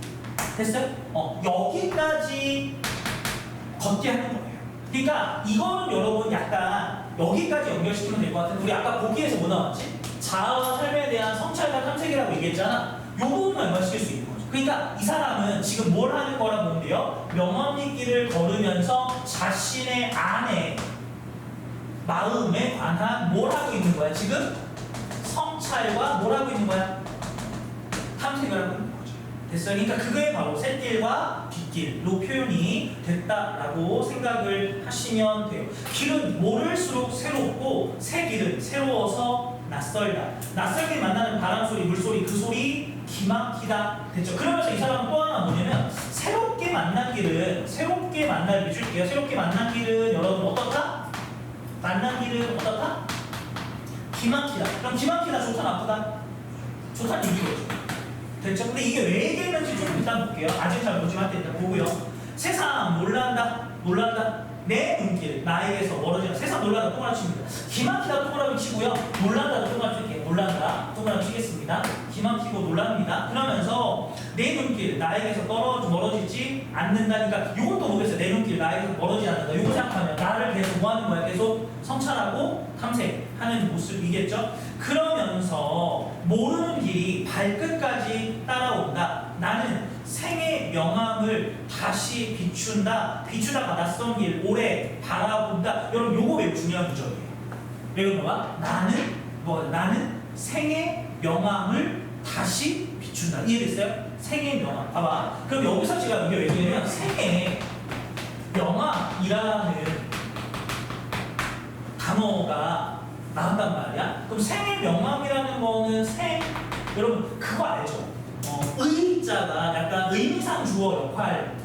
됐어요? 여기까지 걷게 하는 거예요. 그러니까 이거는 여러분 약간 여기까지 연결시키면 될 것 같은데 우리 아까 보기에서 뭐 나왔지? 자아와 삶에 대한 성찰과 탐색이라고 얘기했잖아. 요 부분만 연결시킬 수 있는 거죠. 그러니까 이 사람은 지금 뭘 하는 거라 보면 돼요? 명암리길을 걸으면서 자신의 안에 마음에 관한 뭘 하고 있는 거야? 지금 성찰과 뭘 하고 있는 거야? 탐색을 하고 있는 거죠. 됐어요? 그러니까 그게 바로 샛길과 뒷길로 표현이 됐다라고 생각을 하시면 돼요. 길은 모를수록 새롭고 새 길은 새로워서 낯설다. 낯설게 만나는 바람소리, 물소리, 그 소리 기막히다. 됐죠? 그러면서 이 사람은 또 하나 뭐냐면 새롭게 만난 길은 새롭게 만날 길 줄게요. 새롭게 만난 길은 여러분 어떻다? 만난 길은 어떻다? 기막히다. 그럼 기막히다 좋다 나쁘다? 좋다는 얘기겠죠. 됐죠? 근데 이게 왜 얘기했는지 좀 일단 볼게요. 아직 잘 보지 말 때 일단 보고요. 세상 놀란다. 내 눈길 나에게서 멀어지는. 세상 놀란다 동그라미 칩니다. 기막히다 동그라미 치고요. 놀란다도 동그라미 칠게요. 놀란다 동그라미 치겠습니다. 기막히고 놀랍니다. 그러면서 내 눈길 나에게서 멀어지지 않는다니까 이것도 보겠어요. 내 눈길 나에게서 멀어지지 않는다. 이거 생각하면 나를 계속 뭐 하는 거야? 계속 성찰하고 탐색하는 모습이겠죠. 그러면서 모르는 길이 발끝까지 따라온다. 나는 생의 명암을 다시 비추다가 낯선 길 오래 바라본다. 여러분 요거 매우 중요한 구절이에요. 여러분 봐봐. 나는 생의 명암을 다시 비춘다. 이해됐어요? 생의 명암. 봐봐. 그럼 여기서 제가 이게 왜 그러냐면 생의 명암이라는 단어가 나온단 말이야. 그럼 생의 명암이라는 거는 여러분 그거 알죠? 의자가 약간 의미상 주어 역할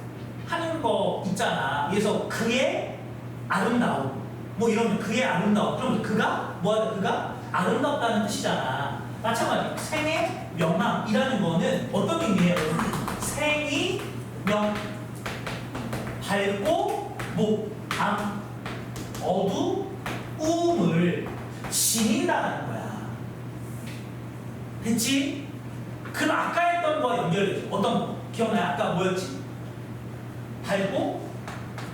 하는 거 있잖아. 그래서 그의 아름다움 뭐 이러면 그의 아름다움. 그럼 그가 뭐하다? 그가 아름답다는 뜻이잖아. 마찬가지 생의 명암이라는 거는 어떤 의미예요? 생이 밝고 어두움을 지닌다는 거야. 됐지? 그럼 아까 했던 거와 연결되죠. 어떤 거? 기억나요? 아까 뭐였지? 밝고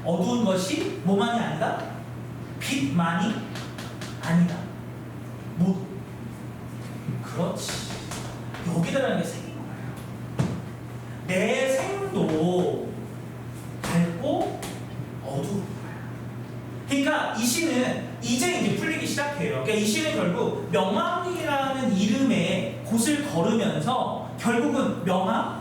어두운 것이 뭐만이 아니다? 빛만이 아니다. 모두. 그렇지. 여기다라는 게 생인 거예요. 내 생도 밝고 어두운 거야. 그러니까 이 시는 이제 풀리기 시작해요. 그러니까 이 시는 결국 명암이라는 이름의 곳을 걸으면서 결국은 명암?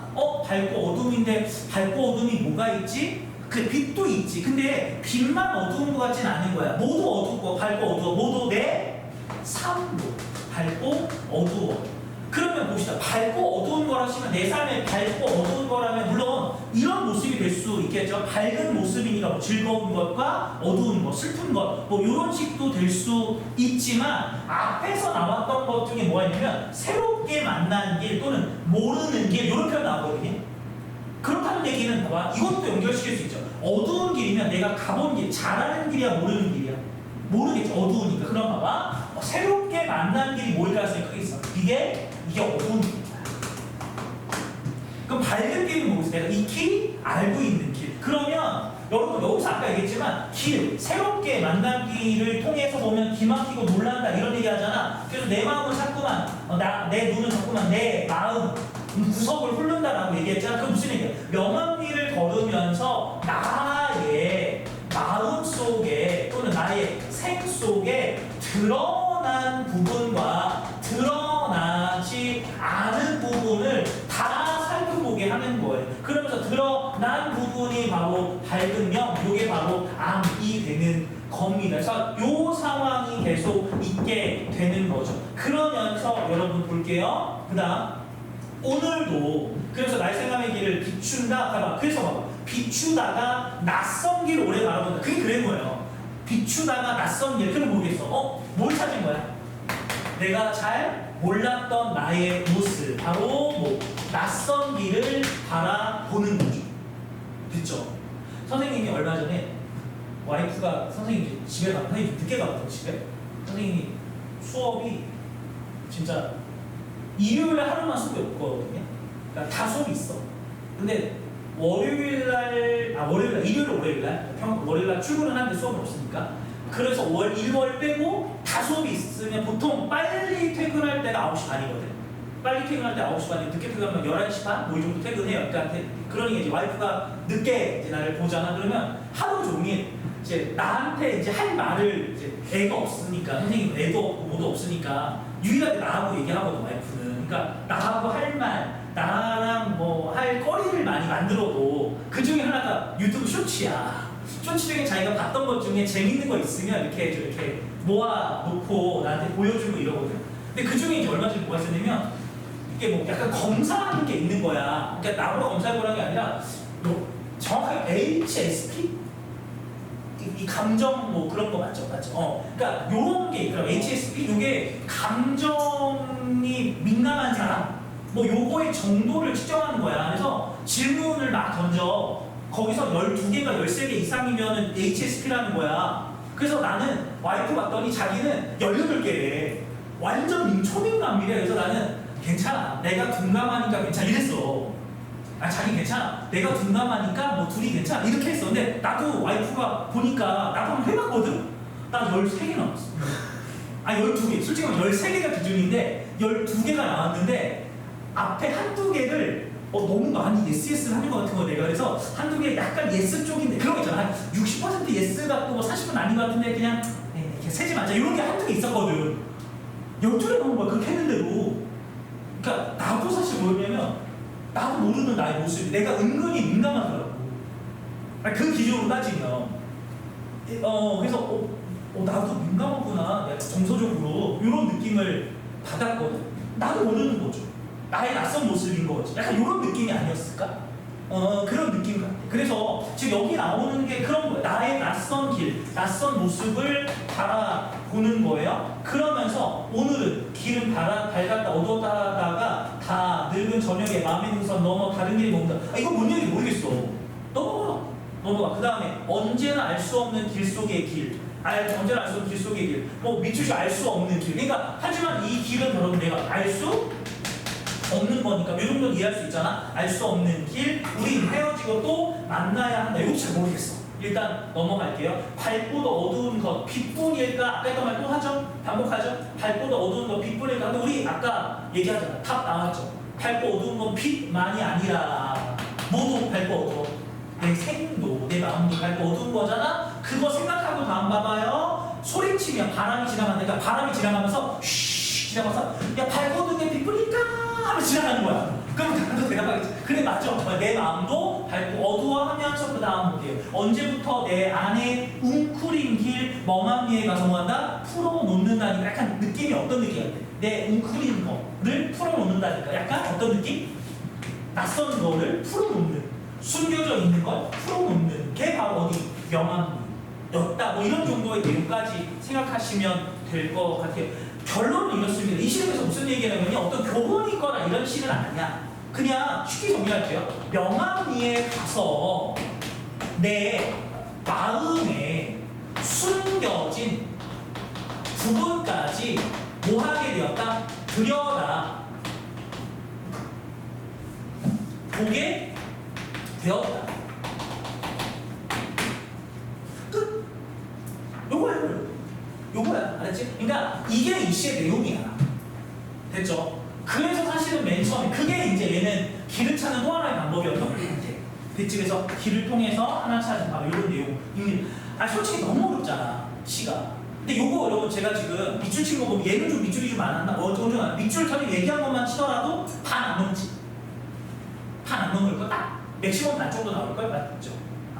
밝고 어둠인데 밝고 어둠이 뭐가 있지? 그 빛도 있지. 근데 빛만 어두운 것 같진 않은 거야. 모두 어둡고 밝고 어두워. 모두 내 삶도 밝고 어두워. 그러면 봅시다. 밝고 어두운 거라시면 내 삶에 밝고 어두운 거라면 물론 이런 모습이 될 수 있겠죠. 밝은 모습이니까 뭐 즐거운 것과 어두운 것, 슬픈 것, 뭐 이런 식도 될 수 있지만 앞에서 나왔던 것 중에 뭐가 있냐면 새롭게 만난 길 또는 모르는 길 이런 표현 나오거든요. 그렇다는 얘기는 봐봐. 이것도 연결시킬 수 있죠. 어두운 길이면 내가 가본 길, 잘하는 길이야 모르는 길이야? 모르겠죠. 어두우니까. 그럼 봐봐. 새롭게 만난 길이 뭐일 가능성이 크게 있어. 이게 어두운 길이야. 그럼 밝은 길은 뭐겠어? 내가 익히 알고 있는 길. 그러면 여러분 여기서 아까 얘기했지만 새롭게 만난 길을 통해서 보면 기막히고 놀란다 이런 얘기 하잖아. 그래서 내 마음을 자꾸만 내 눈을 자꾸만 내 마음 구석을 훑는다라고 얘기했잖아. 그 무슨 얘기야? 명암길을 걸으면서 나의 마음 속에 또는 나의 생 속에 드러난 부분과 드러나지 않은 부분을 다 살펴보게 하는 거예요. 그러면서 드러난 부분이 바로 밝은 명, 이게 바로 암이 되는 겁니다. 그래서 이 상황이 계속 있게 되는 거죠. 그러면서 여러분 볼게요. 그 다음 오늘도 그래서 나의 생각의 길을 비춘다. 봐봐. 그래서 봐봐. 비추다가 낯선 길을 오래 바라본다. 그게 그런 거예요. 비추다가 낯선 길. 그럼 모르겠어. 뭘 찾은 거야? 내가 잘 몰랐던 나의 모습, 바로 뭐 낯선 길을 바라보는 거죠. 됐죠? 선생님이 얼마 전에 와이프가 선생님 집에 가면 선생님 늦게 가거든요. 집에 선생님이 수업이 진짜 일요일에 하루만 수업이 없거든요. 그러니까 다 수업이 있어. 근데 월요일날 월요일날 출근을 하는데 수업은 없으니까 그래서 일월 빼고 다 수업이 있으면 보통 빨리 퇴근할 때가 9시 반이거든. 빨리 퇴근할 때 9시 반에 늦게 퇴근하면 11시 반? 뭐 이 정도 퇴근해요. 그러니까 이제 와이프가 늦게 이제 나를 보잖아. 그러면 하루 종일 이제 나한테 이제 할 말을 이제 애가 없으니까 선생님 애도 없고 뭐도 없으니까 유일하게 나하고 얘기하거든 와이프는. 그러니까 나하고 할 말, 나랑 뭐 할 거리를 많이 만들어도 그 중에 하나가 유튜브 쇼츠야. 쇼츠 중에 자기가 봤던 것 중에 재밌는 거 있으면 이렇게 모아놓고 나한테 보여주고 이러거든. 근데 그 중에 이제 얼마 전에 뭐가 있었냐면 이게 뭐 약간 검사하는 게 있는 거야. 그러니까 나보고 검사해보라는 게 아니라 정확하게 HSP? 이 감정 뭐 그런 거 맞죠? 그러니까 요런 게 있더라고. HSP 요게 감정이 민감한 사람 뭐 요거의 정도를 측정하는 거야. 그래서 질문을 막 던져. 거기서 12개가 13개 이상이면은 HSP라는 거야. 그래서 나는 와이프 봤더니 자기는 18개래. 완전 초민감이래. 그래서 나는 괜찮아. 내가 둔감하니까 괜찮아. 이랬어. 자기 괜찮아. 내가 둔감하니까 뭐 둘이 괜찮아. 이렇게 했어. 근데 나도 와이프가 보니까 나도 한번 해봤거든? 나 13개 나왔어. 12개. 솔직히 말하면 13개가 기준인데 12개가 나왔는데 앞에 한두 개를 너무 많이 예스를 하는 것 같은 거 내가. 그래서 한두 개 약간 예스 쪽인데 그런 거 있잖아. 한 60% 예스 같고 뭐 40% 아닌 것 같은데 그냥 이렇게 세지 말자. 이런 게 한두 개 있었거든. 12개 나온 거야. 그렇게 했는데도. 그러니까 나도 사실 뭐였냐면 나도 모르는 나의 모습이 내가 은근히 민감하더라고. 그 기준으로 따지면 그래서 나도 민감하구나. 정서적으로 이런 느낌을 받았거든. 나도 모르는 거죠. 나의 낯선 모습인 거지. 약간 이런 느낌이 아니었을까? 그런 느낌 같아. 그래서 지금 여기 나오는 게 그런 거예요. 나의 낯선 길, 낯선 모습을 바라보는 거예요. 그러면서 오늘은 길은 밝았다 어두웠다가 다 늙은 저녁에 마음의 능선 넘어 다른 길이 뭔가. 이거 뭔 얘기인지 모르겠어. 넘어가. 그 다음에 언제나 알 수 없는 길 속의 길. 언제나 알 수 없는 길 속의 길. 뭐 밑줄이 알 수 없는 길. 그러니까 하지만 이 길은 여러분 내가 알 수 없는 거니까 이 정도는 이해할 수 있잖아. 알 수 없는 길. 우리 헤어지고 또 만나야 한다. 이거 잘 모르겠어. 일단 넘어갈게요. 밝고도 어두운 것 빛뿐일까? 아까 했던 말 또 하죠? 반복하죠? 밝고도 어두운 것 빛뿐일까? 근데 우리 아까 얘기하잖아. 답 나왔죠? 밝고 어두운 건 빛만이 아니라 모두 밝고 어두워. 내 생도 내 마음도 밝고 어두운 거잖아. 그거 생각하고 다음 봐봐요. 소리치면 바람이 지나가니까 바람이 지나가면서 쉬 지나가서 야 밝고 어두운 게 빛뿐일까? 하면 지나가는 거야. 그럼 나도 대답하겠지. 그래 맞죠. 내 마음도 밝고 어두워하면서 그 다음 볼게요. 언제부터 내 안에 웅크린 길 멍한 위에 가서 뭐한다? 풀어놓는다니까. 약간 느낌이 어떤 느낌이야? 내 웅크린 거를 풀어놓는다니까. 약간 어떤 느낌? 낯선 거를 풀어놓는, 숨겨져 있는 걸 풀어놓는 게 바로 어디? 명암이었다. 뭐 이런 정도의 내용까지 생각하시면 될 것 같아요. 결론은 이렇습니다. 이 시름에서 무슨 얘기냐면요. 어떤 교훈이 있거나 이런 시는 아니야. 그냥 쉽게 정리할게요. 명암리에 가서 내 마음에 숨겨진 부분까지 뭐 하게 되었다? 들여다 보게 되었다. 끝. 요거야. 알았지? 그러니까 이게 이 시의 내용이야. 됐죠? 그래서 사실은 맨 처음에 그게 이제 얘는 길을 찾는 또 하나의 방법이었던 거예요. 됐지? 그래서 길을 통해서 하나 찾은 바로 이런 내용입니다. 솔직히 너무 어렵잖아. 시가. 근데 요거 여러분 제가 지금 밑줄 친 거 보면 얘는 좀 밑줄이 좀 안 왔나? 좀 안. 밑줄 터리 얘기한 것만 치더라도 반 안 넘지. 반 안 넘을 거 딱 맥시멈 반 정도 나올 걸 맞죠?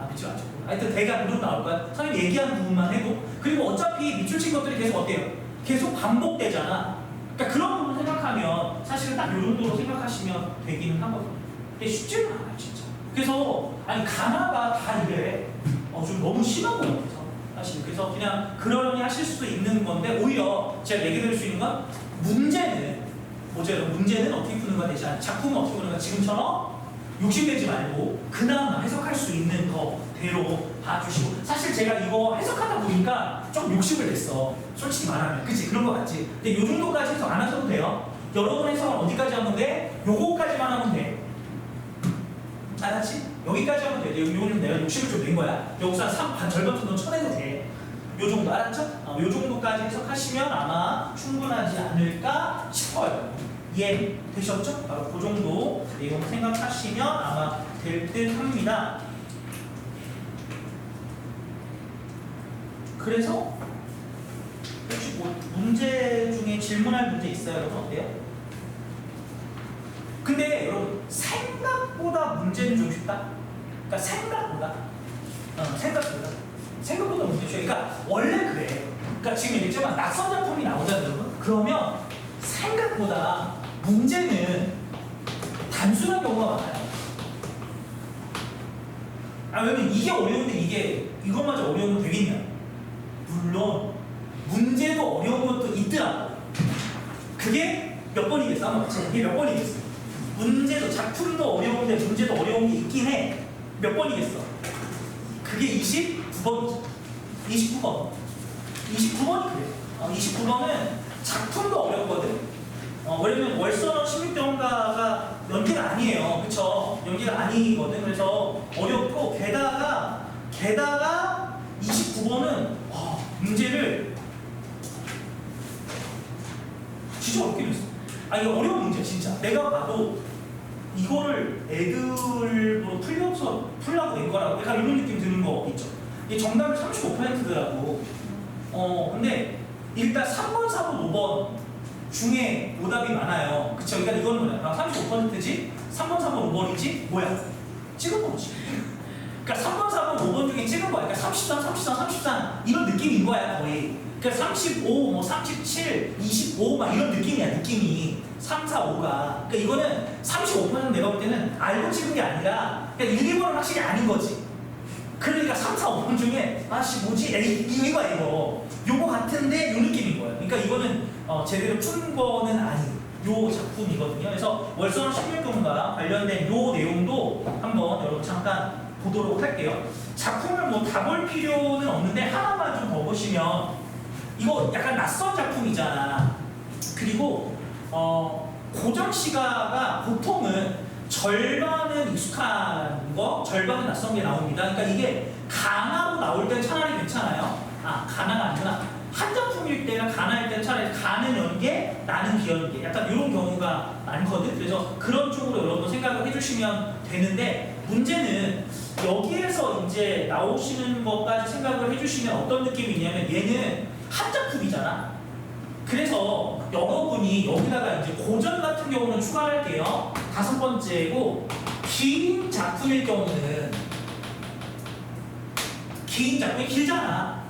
밑줄 안 쳤고. 하여튼 대략으로 나올 거야. 선생님 얘기한 부분만 해도. 그리고 어차피 밑줄 친 것들이 계속 어때요? 계속 반복되잖아. 그러니까 그런 부분 생각하면 사실은 딱 요 정도로 생각하시면 되기는 하거든요. 근데 쉽지는 않아요, 진짜. 그래서 가나가 다 이래. 좀 너무 심한 것 같아서 사실. 그래서 그냥 그러려니 하실 수도 있는 건데 오히려 제가 얘기 드릴 수 있는 건 문제는 어떻게 푸는 거 대신 작품은 어떻게 푸는 거 지금처럼 욕심내지 말고 그나마 해석할 수 있는 거대로 봐주시고 사실 제가 이거 해석하다 보니까 좀 욕심을 냈어 솔직히 말하면 그치 그런 거 같지 근데 요 정도까지 해석 안 하셔도 돼요 여러분 해석은 어디까지 하면 돼? 요거까지만 하면 돼 알았지? 여기까지 하면 돼 요거는 내가 욕심을 좀 낸 거야 여기서 반 절반 정도 쳐내도 돼 요 정도 알았죠? 요 정도까지 해석하시면 아마 충분하지 않을까 싶어요 이해 되셨죠? 바로 그 정도 내용 생각하시면 아마 될 듯 합니다. 그래서 혹시 뭐 문제 중에 질문할 문제 있어요? 여러분 어때요? 근데 여러분 생각보다 문제는 좀 쉽다? 그러니까 생각보다 문제 쉬워. 그러니까 원래 그래. 그러니까 지금 얘기했지만 낯선 작품이 나오잖아요, 여러분. 그러면 생각보다 문제는 단순한 경우가 많아요. 왜냐면 이게 어려운데 이것마저 어려운 건 되겠냐? 물론 문제도 어려운 것도 있더라고. 그게 몇 번이겠어? 한번 맞춰. 이게 몇 번이겠어? 문제도 작품도 어려운데 문제도 어려운 게 있긴 해. 몇 번이겠어? 그게 29번이죠. 29번. 29번이 그래. 29번은 작품도 어렵거든. 왜냐면 월선어 16경가가 연기가 아니에요. 그쵸? 연기가 아니거든. 그래서 어렵고, 게다가 29번은, 문제를 진짜 어렵게 했어. 이거 어려운 문제, 진짜. 내가 봐도 이거를 애들로 풀려고 낸 거라고. 약간 이런 느낌 드는 거 있죠? 이게 정답이 35%더라고. 근데 일단 3번, 4번, 5번 중에 오답이 많아요. 그쵸? 그러니까 이거는 뭐야? 35%지? 3번, 4번, 5번이지? 뭐야? 찍은 거지. 그러니까 3번, 4번, 5번 중에 찍은 거야. 그러니까 33, 33, 33 이런 느낌인 거야, 거의. 그러니까 35, 37, 25 막 이런 느낌이야, 느낌이. 3, 4, 5가. 그러니까 이거는 35% 내가 볼 때는 알고 찍은 게 아니라 그냥 1, 2번은 확실히 아닌 거지. 그러니까 3, 4, 5번 중에 뭐지? 이거야, 이거. 요거 같은데 요 느낌인 거예요. 그러니까 이거는 제대로 푼 거는 아닌 요 작품이거든요. 그래서 월선 16경과 관련된 요 내용도 한번 여러분 잠깐 보도록 할게요. 작품을 뭐 다 볼 필요는 없는데 하나만 좀 더 보시면 이거 약간 낯선 작품이잖아. 그리고 고전 시가가 보통은 절반은 익숙한 거, 절반은 낯선 게 나옵니다. 그러니까 이게 가나로 나올 땐 차라리 괜찮아요. 가나가 아니구나. 한 작품일 때나 가나일 때는 차라리 가는 연계, 나는 비연계. 약간 이런 경우가 많거든. 그래서 그런 쪽으로 여러분 생각을 해주시면 되는데 문제는 여기에서 이제 나오시는 것까지 생각을 해주시면 어떤 느낌이 있냐면 얘는 한 작품이잖아. 그래서 여러분이 여기다가 이제 고전 같은 경우는 추가할게요. 5번째고 긴 작품일 경우는 긴 작품이 길잖아,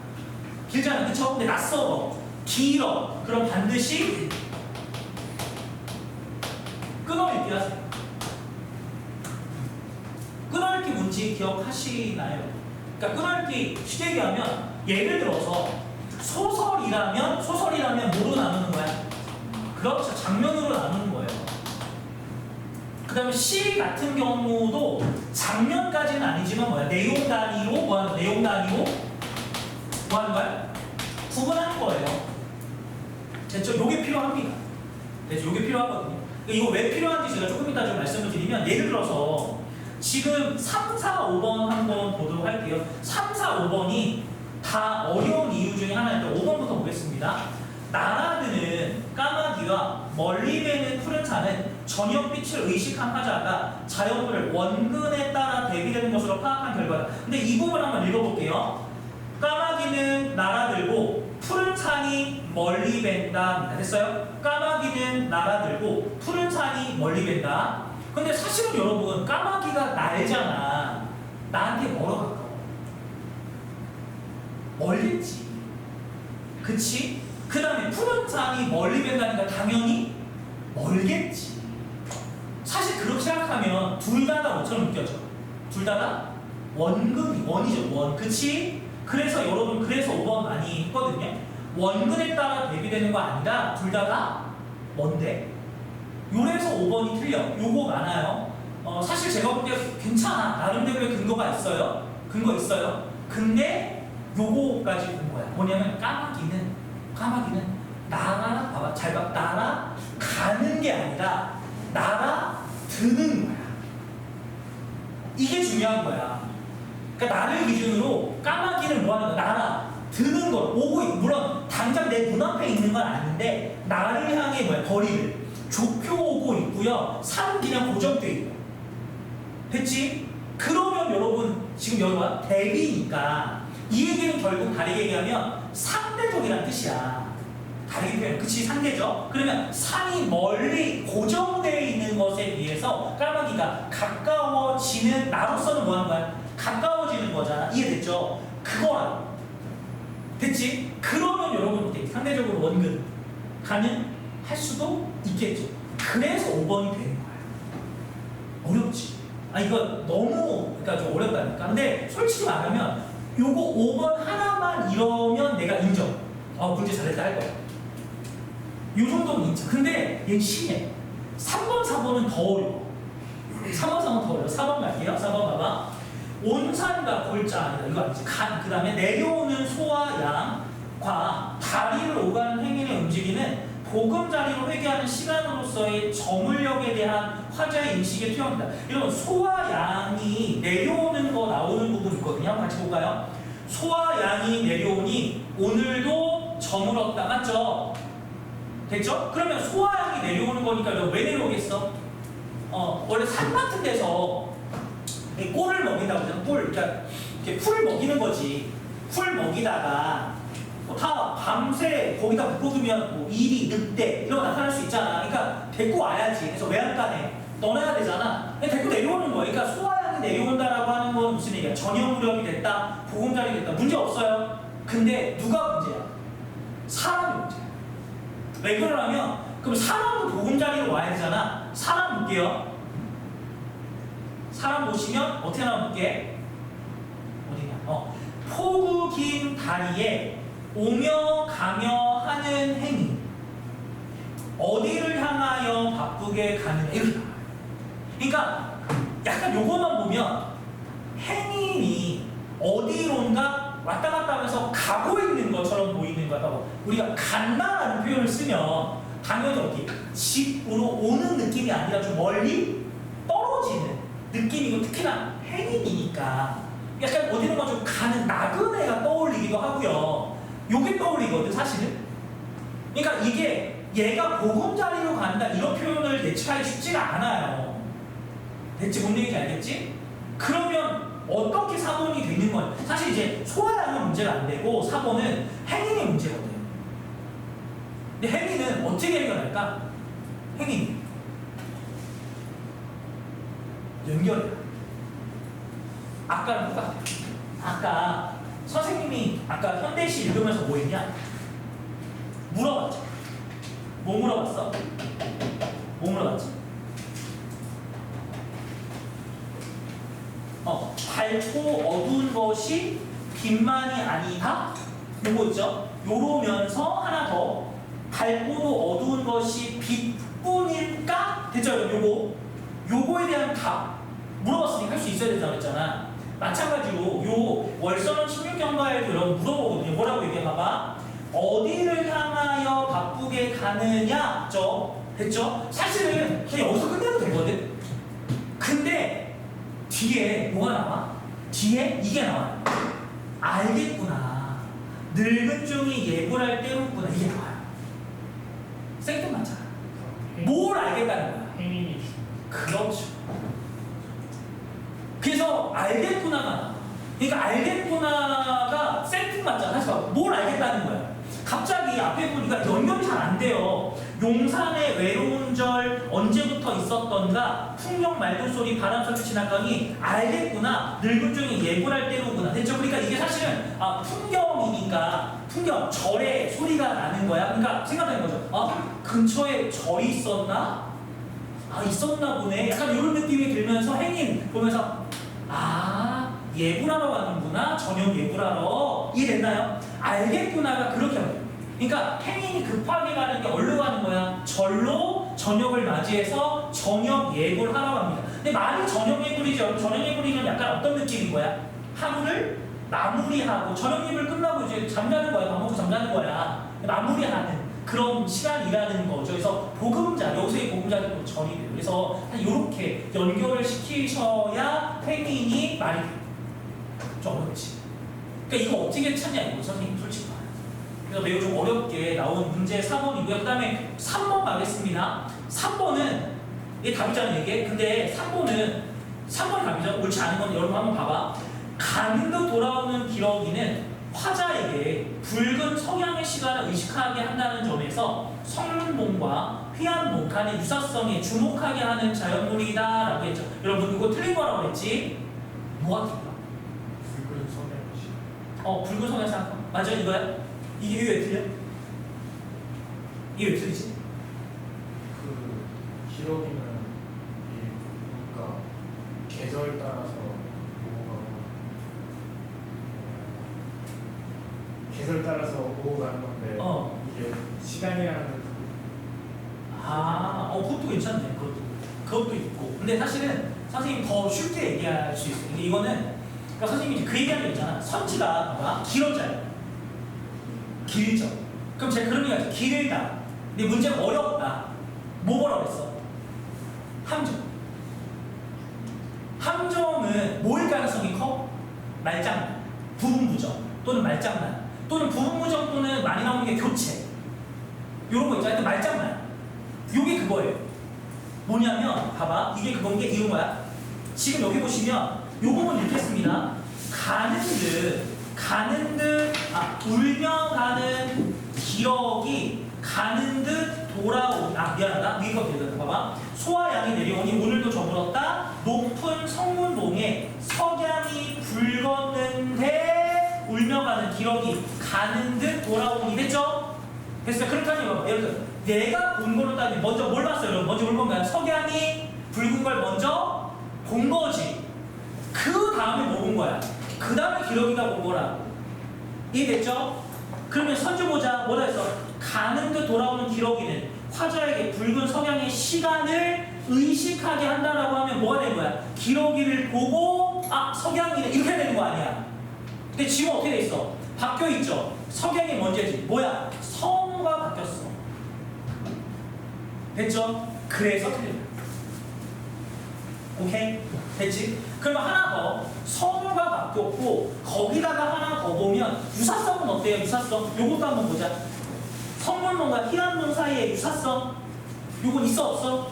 그쵸? 근데 낯설어, 길어. 그럼 반드시 끊어읽기 하세요. 끊어읽기 뭔지 기억하시나요? 그러니까 끊어읽기 쉽게 얘기하면 예를 들어서 소설이라면 뭐로 나누는 거야? 그렇죠. 장면으로 나누는 거예요. 그 다음에 시 같은 경우도 장면까지는 아니지만 뭐야? 내용 단위로 뭐 하는 거야? 구분하는 거예요. 됐죠? 요게 필요합니다. 됐죠? 요게 필요하거든요. 이거 왜 필요한지 제가 조금 이따 좀 말씀을 드리면 예를 들어서 지금 3, 4, 5번 한번 보도록 할게요. 3, 4, 5번이 다 어려운 이유 중에 하나인데 5번부터 보겠습니다. 나라드는 까마귀와 멀리 배는 푸른 산은 저녁빛을 의식한 화자가 자연물을 원근에 따라 대비되는 것으로 파악한 결과다. 근데 이 부분 한번 읽어볼게요. 까마귀는 날아들고 푸른 산이 멀리 밴다. 됐어요? 까마귀는 날아들고 푸른 산이 멀리 밴다. 근데 사실은 여러분 까마귀가 날잖아. 나한테 멀어 가까워? 멀겠지. 그치? 그 다음에 푸른 산이 멀리 밴다니까 당연히 멀겠지. 사실 그렇게 생각하면 둘 다가 뭐처럼 느껴져? 둘 다가 원이죠. 원. 그치? 그래서 여러분 그래서 5번 많이 했거든요. 원근에 따라 대비되는 거 아니라 둘 다가 뭔데? 요래서 5번이 틀려. 요거 많아요. 사실 제가 볼 때 괜찮아. 나름대로의 근거가 있어요. 근거 있어요. 근데 요거까지 본 거야. 뭐냐면 까마귀는 봐봐, 잘 봐. 날아가는 게 아니라 날아드는 거야. 이게 중요한 거야. 그러니까 나를 기준으로 까마귀는 뭐 하는 거야? 날아드는 거. 물론 당장 내 눈앞에 있는 건 아닌데 나를 향해 뭐야? 거리를 좁혀 오고 있고요. 산은 그냥 고정돼 있고. 됐지? 그러면 여러분 지금 여러분 대비니까 이 얘기는 결국 다르게 얘기하면 상대적이란 뜻이야. 다르게 표현. 그치? 상대적. 그러면 산이 멀리 고정되어 있는 것에 비해서 까마귀가 가까워지는 나로서는 뭐 하는 거야? 가까워지는 거잖아. 이해됐죠? 그거랑 됐지? 그러면 여러분 어때? 상대적으로 원근 가능할 수도 있겠죠. 그래서 5번이 되는 거야. 어렵지? 이거 너무 그러니까 좀 어렵다니까. 근데 솔직히 말하면 요거 5번 하나만 이러면 내가 인정. 문제 잘했다 할 거야. 요 정도는 인정. 근데 얘는 심해. 3번, 4번은 더 어려워. 3번, 4번 더 어려워. 4번 갈게요. 4번 봐봐. 온산과 골자 아니다. 이거 아니지. 그 다음에 내려오는 소와 양과 다리를 오가는 행인의 움직이는 보금자리로 회귀하는 시간으로서의 저물력에 대한 화자의 인식에 투영합니다. 이런 소와 양이 내려오는 거 나오는 부분 있거든요. 같이 볼까요? 소와 양이 내려오니 오늘도 저물었다. 맞죠? 됐죠? 그러면 소와 양이 내려오는 거니까 왜 내려오겠어? 원래 산 같은 데서 꼴을 먹인다고 하잖아. 그러니까 이렇게 풀을 먹이는 거지. 풀 먹이다가 다 밤새 거기다 묶어두면 일이 늑대 이런 거 나타날 수 있잖아. 그러니까 데리고 와야지. 그래서 외양간에 떠나야 되잖아. 데리고 내려오는 거야. 그러니까 소화양이 내려온다라고 하는 건 무슨 얘기야? 전염무력이 됐다, 보금자리 됐다. 문제 없어요. 근데 누가 문제야? 사람이 문제야. 왜 그러냐면 그럼 사람도 보금자리로 와야 되잖아. 사람 볼게요. 사람 보시면 어떻게 나올게? 어디냐? 폭우 긴 다리에 오며 가며 하는 행위. 어디를 향하여 바쁘게 가느냐. 이렇게 나와요. 그러니까 약간 요것만 보면 행인이 어디론가 왔다 갔다 하면서 가고 있는 것처럼 보이는 거다. 우리가 간다라는 표현을 쓰면 당연히 어디 집으로 오는 느낌이 아니라 좀 멀리 떨어지는 느낌이고, 특히나 행인이니까 약간 어디론가 좀 가는 나그네가 떠올리기도 하고요. 요게 떠올리거든 사실은. 그러니까 이게 얘가 보금자리로 간다 이런 표현을 예측하기 쉽지가 않아요. 대체 뭔 얘기인지 알겠지? 그러면 어떻게 4번이 되는 거야? 사실 이제 소화량은 문제가 안 되고 4번은 행인의 문제거든. 근데 행인은 어떻게 해결할까? 행인 연결해. 아까랑 똑같아. 아까 선생님이 아까 현대시 읽으면서 뭐 했냐? 물어봤죠. 뭐 물어봤어? 뭐 물어봤지? 밝고 어두운 것이 빛만이 아니다? 요거 있죠? 요러면서 하나 더 밝고도 어두운 것이 빛뿐일까? 됐죠? 요거에 대한 답 물어봤으니까 할 수 있어야 된다고 했잖아. 마찬가지로 요 월서는 16경과에도 여러분 물어보거든요. 뭐라고 얘기해봐봐. 어디를 향하여 바쁘게 가느냐? 됐죠? 사실은 그냥 여기서 끝내도 되거든. 근데 뒤에 뭐가 나와? 뒤에 이게 나와요. 알겠구나. 늙은 중이 예불할 때로구나. 이게 나와요. 생뚱맞잖아. 뭘 알겠다는 거야? 행인이 그렇죠. 그래서 알겠구나가 나와. 그러니까 알겠구나가 생뚱맞잖아. 사실 뭘 알겠다는 거야? 갑자기 앞에 보니까 연결이 잘 안 돼요. 용산의 외로운 절 언제부터 있었던가 풍경 맑은 소리 바람 소리 지나가니 알겠구나. 늙은 중에 예불할 때로구나. 됐죠? 그러니까 이게 사실은 풍경이니까 풍경 절의 소리가 나는 거야. 그러니까 생각하는 거죠. 근처에 절이 있었나? 있었나 보네. 약간 이런 느낌이 들면서 행인 보면서 예불하러 가는구나. 저녁 예불하러. 이해됐나요? 알겠구나가 그렇게 하면 그러니까 행인이 급하게 가는 게 어디로 가는 거야? 절로 저녁을 맞이해서 저녁 예불 하러 갑니다. 근데 말이 저녁 예불이죠. 저녁 예불이면 약간 어떤 느낌인 거야? 하루를 마무리하고 저녁 예불 끝나고 이제 잠자는 거야. 밥 먹고 잠자는 거야. 마무리하는 그런 시간이라는 거죠. 그래서 복음자, 여기서의 복음자는 절이 돼요. 그래서 이렇게 연결을 시키셔야 행인이 말이 돼요. 좀 어렵지. 그러니까 이거 어떻게 찾냐 이거 선생님 솔직히 말해요. 그래서 매우 좀 어렵게 나온 문제 4번이고요. 그 다음에 3번 가겠습니다. 3번은 이게 답이잖아요 이게. 근데 3번이 답이죠. 옳지 않은 건 여러분 한번 봐봐. 간도 돌아오는 기러기는 화자에게 붉은 성향의 시간을 의식하게 한다는 점에서 성문봉과 회한봉 간의 유사성에 주목하게 하는 자연물이다 라고 했죠. 여러분 이거 틀린 거라고 그랬지? 뭐가 틀려? 붉은 성향시. 붉은 성향 생각 맞아 이거야? 이게 왜 틀려? 이게 왜 틀리지? 그 기러기는 이 뭔가 계절 따라서 계절 따라서 오고 가는 건데 이게 시간이라는 그것도 괜찮네. 그것도 있고. 근데 사실은 선생님 더 쉽게 얘기할 수 있어요. 근데 이거는 그러니까 선생님이 그 얘기하는 거 있잖아. 선지가 봐봐 길어져요. 길죠. 그럼 제가 그런 얘기하죠. 길다. 근데 문제가 어렵다. 뭐 뭐라고 했어? 함정. 함정은 뭐일 가능성이 커? 말장난, 부분부정 또는 말장난 또는 부분부정 또는 많이 나오는 게 교체. 요런 거 있잖아요. 말장난. 요게 그거예요. 뭐냐면 봐봐. 이게 그건 게 이런 거야. 지금 여기 보시면 요 부분 이렇게 했습니다. 울며 가는 기러기 가는 듯 돌아온 미안하다. 위에 거 보자. 봐봐. 소와 양이 내려오니 오늘도 저물었다. 높은 성문봉에 석양이 붉었는데 울며 가는 기러기 가는 듯 돌아오니 됐죠? 됐어요. 그렇다니 예를 들어 내가 본 거로 따지면 먼저 뭘 봤어요? 여러분? 먼저 뭘 본 거야? 석양이 붉은 걸 먼저 본 거지. 그 다음에 뭐 본 거야? 그 다음에 기러기가 본 거라고. 이해됐죠? 그러면 선주 보자. 뭐라 했어? 가는 듯 돌아오는 기러기는 화자에게 붉은 석양의 시간을 의식하게 한다라고 하면 뭐가 된 거야? 기러기를 보고 석양이네 이렇게 되는 거 아니야. 근데 지금 어떻게 돼 있어? 바뀌어 있죠? 석양이 먼저지. 뭐야? 성우가 바뀌었어. 됐죠? 그래서 틀린 거야. 오케이? 됐지? 그러면 하나 더. 성우가 바뀌었고 거기다가 하나 더 보면 유사성은 어때요? 유사성? 요것도 한번 보자. 성문문과 희란문 사이의 유사성. 요건 있어 없어?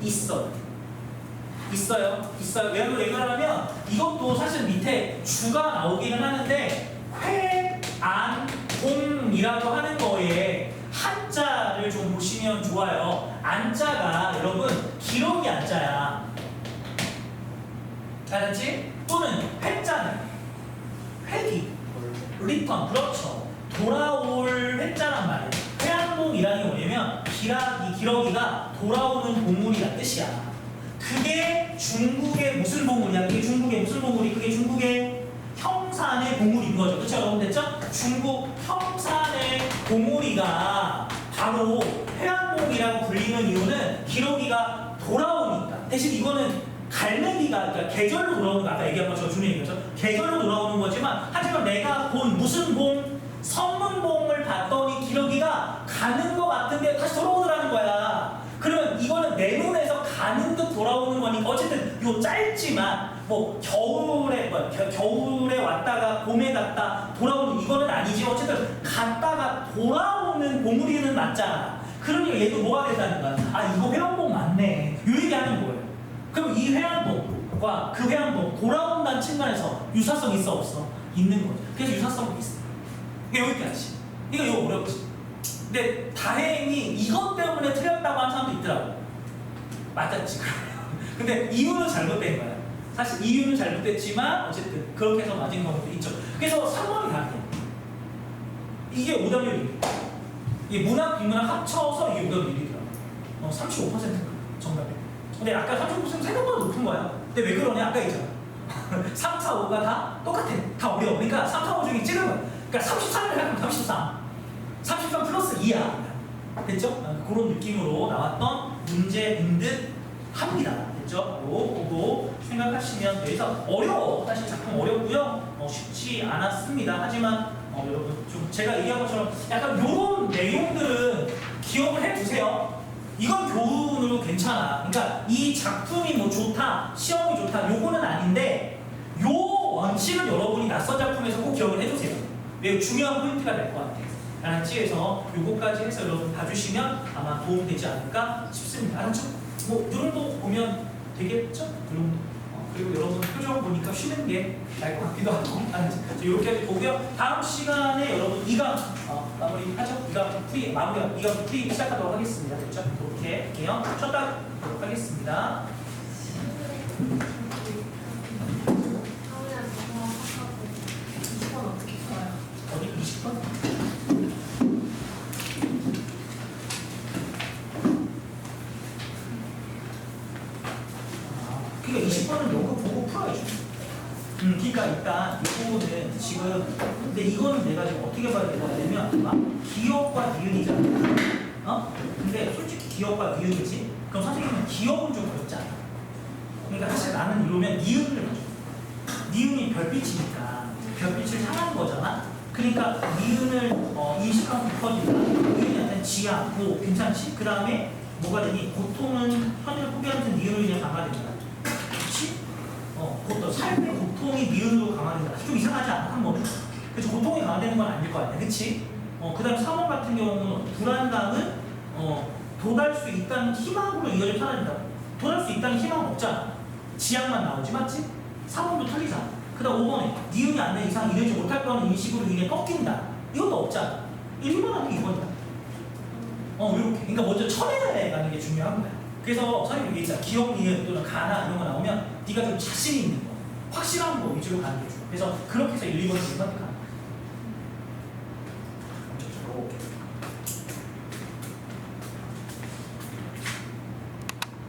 있어요. 있어요. 왜 그러냐면 이것도 사실 밑에 주가 나오기는 하는데 회안공이라고 하는 거에 한자를 좀 보시면 좋아요. 안자가 여러분 기러기 안자야. 알았지? 또는 회자는 회기, 리턴, 그렇죠. 돌아올 회자란 말이에요. 회안봉이라는 게 뭐냐면 기러기가 돌아오는 봉물이란 뜻이야. 그게 중국의 무슨 봉물이야? 그게 중국의 무슨 봉물이? 그게 중국의 형산의 봉물인 거죠. 그렇죠? 여러분 됐죠? 중국 형산의 봉우리가 바로 회안봉이라고 불리는 이유는 기러기가 돌아오니까. 대신 이거는 갈매기가 그러니까 계절로 돌아오는 거 아까 얘기한 것처럼 준이 얘기했죠. 계절로 돌아오는 거지만 하지만 내가 본 무슨 봉? 성문봉을 봤더니 기러기가 가는 거 같은데 다시 돌아오더라는 거야. 그러면 이거는 내 눈에서 가는 듯 돌아오는 거니까 어쨌든 요 짧지만 뭐 겨울에 왔다가 봄에 갔다 돌아오는 이거는 아니지. 어쨌든 갔다가 돌아오는 봉우리는 맞잖아. 그러니까 얘도 뭐가 된다는 거야? 이거 회원봉 맞네. 요 얘기하는 거예요. 그럼 이 회원봉과 그 회원봉 돌아온다는 측면에서 유사성 있어 없어? 있는 거죠. 그래서 유사성이 있어. 이게 여기까지. 이거 어렵지. 근데 다행히 이것 때문에 틀렸다고 하는 사람도 있더라고. 맞았지. 근데 이유는 잘못된 거야. 사실 이유는 잘못됐지만 어쨌든 그렇게 해서 맞은 경우도 있죠. 그래서 3번이 답이야. 이게 오답률이. 이게 문학, 비문학 합쳐서 이게 오답률이더라고. 35% 정답이. 근데 아까 35% 생각보다 높은 거야. 근데 왜 그러냐? 아까 있잖아. 3, 4, 5가 다 똑같아. 다 어려워. 그러니까 3, 4, 5 중에 찍은 거야. 그러니까 33을 생각하면 33. 33 플러스 2야. 됐죠? 그런 느낌으로 나왔던 문제인 듯 합니다. 됐죠? 그거 생각하시면 돼서 어려워. 사실 작품 어렵고요. 쉽지 않았습니다. 하지만 여러분 좀 제가 얘기한 것처럼 약간 이런 내용들은 기억을 해두세요. 이건 교훈으로 괜찮아. 그러니까 이 작품이 뭐 좋다, 시험이 좋다, 요거는 아닌데 요 원칙을 여러분이 낯선 작품에서 꼭 기억을 해두세요. 매우 중요한 포인트가 될 것 같아요. 알았지? 그래서 요거까지 해서 여러분 봐주시면 아마 도움되지 않을까 싶습니다. 알았죠? 뭐, 요 정도 보면 되겠죠? 요 정도. 그리고 여러분 표정 보니까 쉬는 게 나을 것 같기도 하고. 알았죠? 이렇게 보고요. 다음 시간에 여러분 2강 마무리 하죠? 2강 프리, 마무리, 2강 프리 시작하도록 하겠습니다. 됐죠? 이렇게 할게요. 첫 달 보도록 하겠습니다. 어디 20번? 그러니까 20번은 요거 보고 풀어야죠. 그러니까 일단 이거는 지금 근데 이거는 내가 지금 어떻게 봐야 되냐면 막 기억과 니은이잖아. 근데 솔직히 기억과 니은이지. 그럼 선생님은 기억은 좀 어렵잖아. 그러니까 사실 나는 이러면 니은을 가져. 니은이 별빛이니까 별빛을 향하는 거잖아. 그러니까 니은을 인식하고 깊어진다. 니은이 약간 지하고 괜찮지? 그 다음에 뭐가 되니? 고통은 현재를 포기하는 니은으로 그냥 강화된다. 그렇지? 그것도 삶의 고통이 니은으로 강화된다. 좀 이상하지 않아? 한 번은? 그래서 고통이 강화되는 건 아닐 거 아니야. 그치? 그 다음 3번 같은 경우는 불안감은 도달 수 있다는 희망으로 이어져 사라진다. 도달 수 있다는 희망은 없잖아. 지향만 나오지, 맞지? 4번도 틀리잖아. 그 다음 5번에 니은이 안 된 이상 이루지 못할 거라는 인식으로 인해 꺾인다. 이것도 없잖아. 1번하고 2번이다. 이렇게. 그러니까 먼저 쳐내가는 게 중요한 거야. 그래서 선생님 얘기했잖아. 기억, 니은 또는 가나 이런 거 나오면 네가 좀 자신 있는 거, 확실한 거 위주로 가는 게 좋아. 그래서 그렇게 해서 1, 2번 중간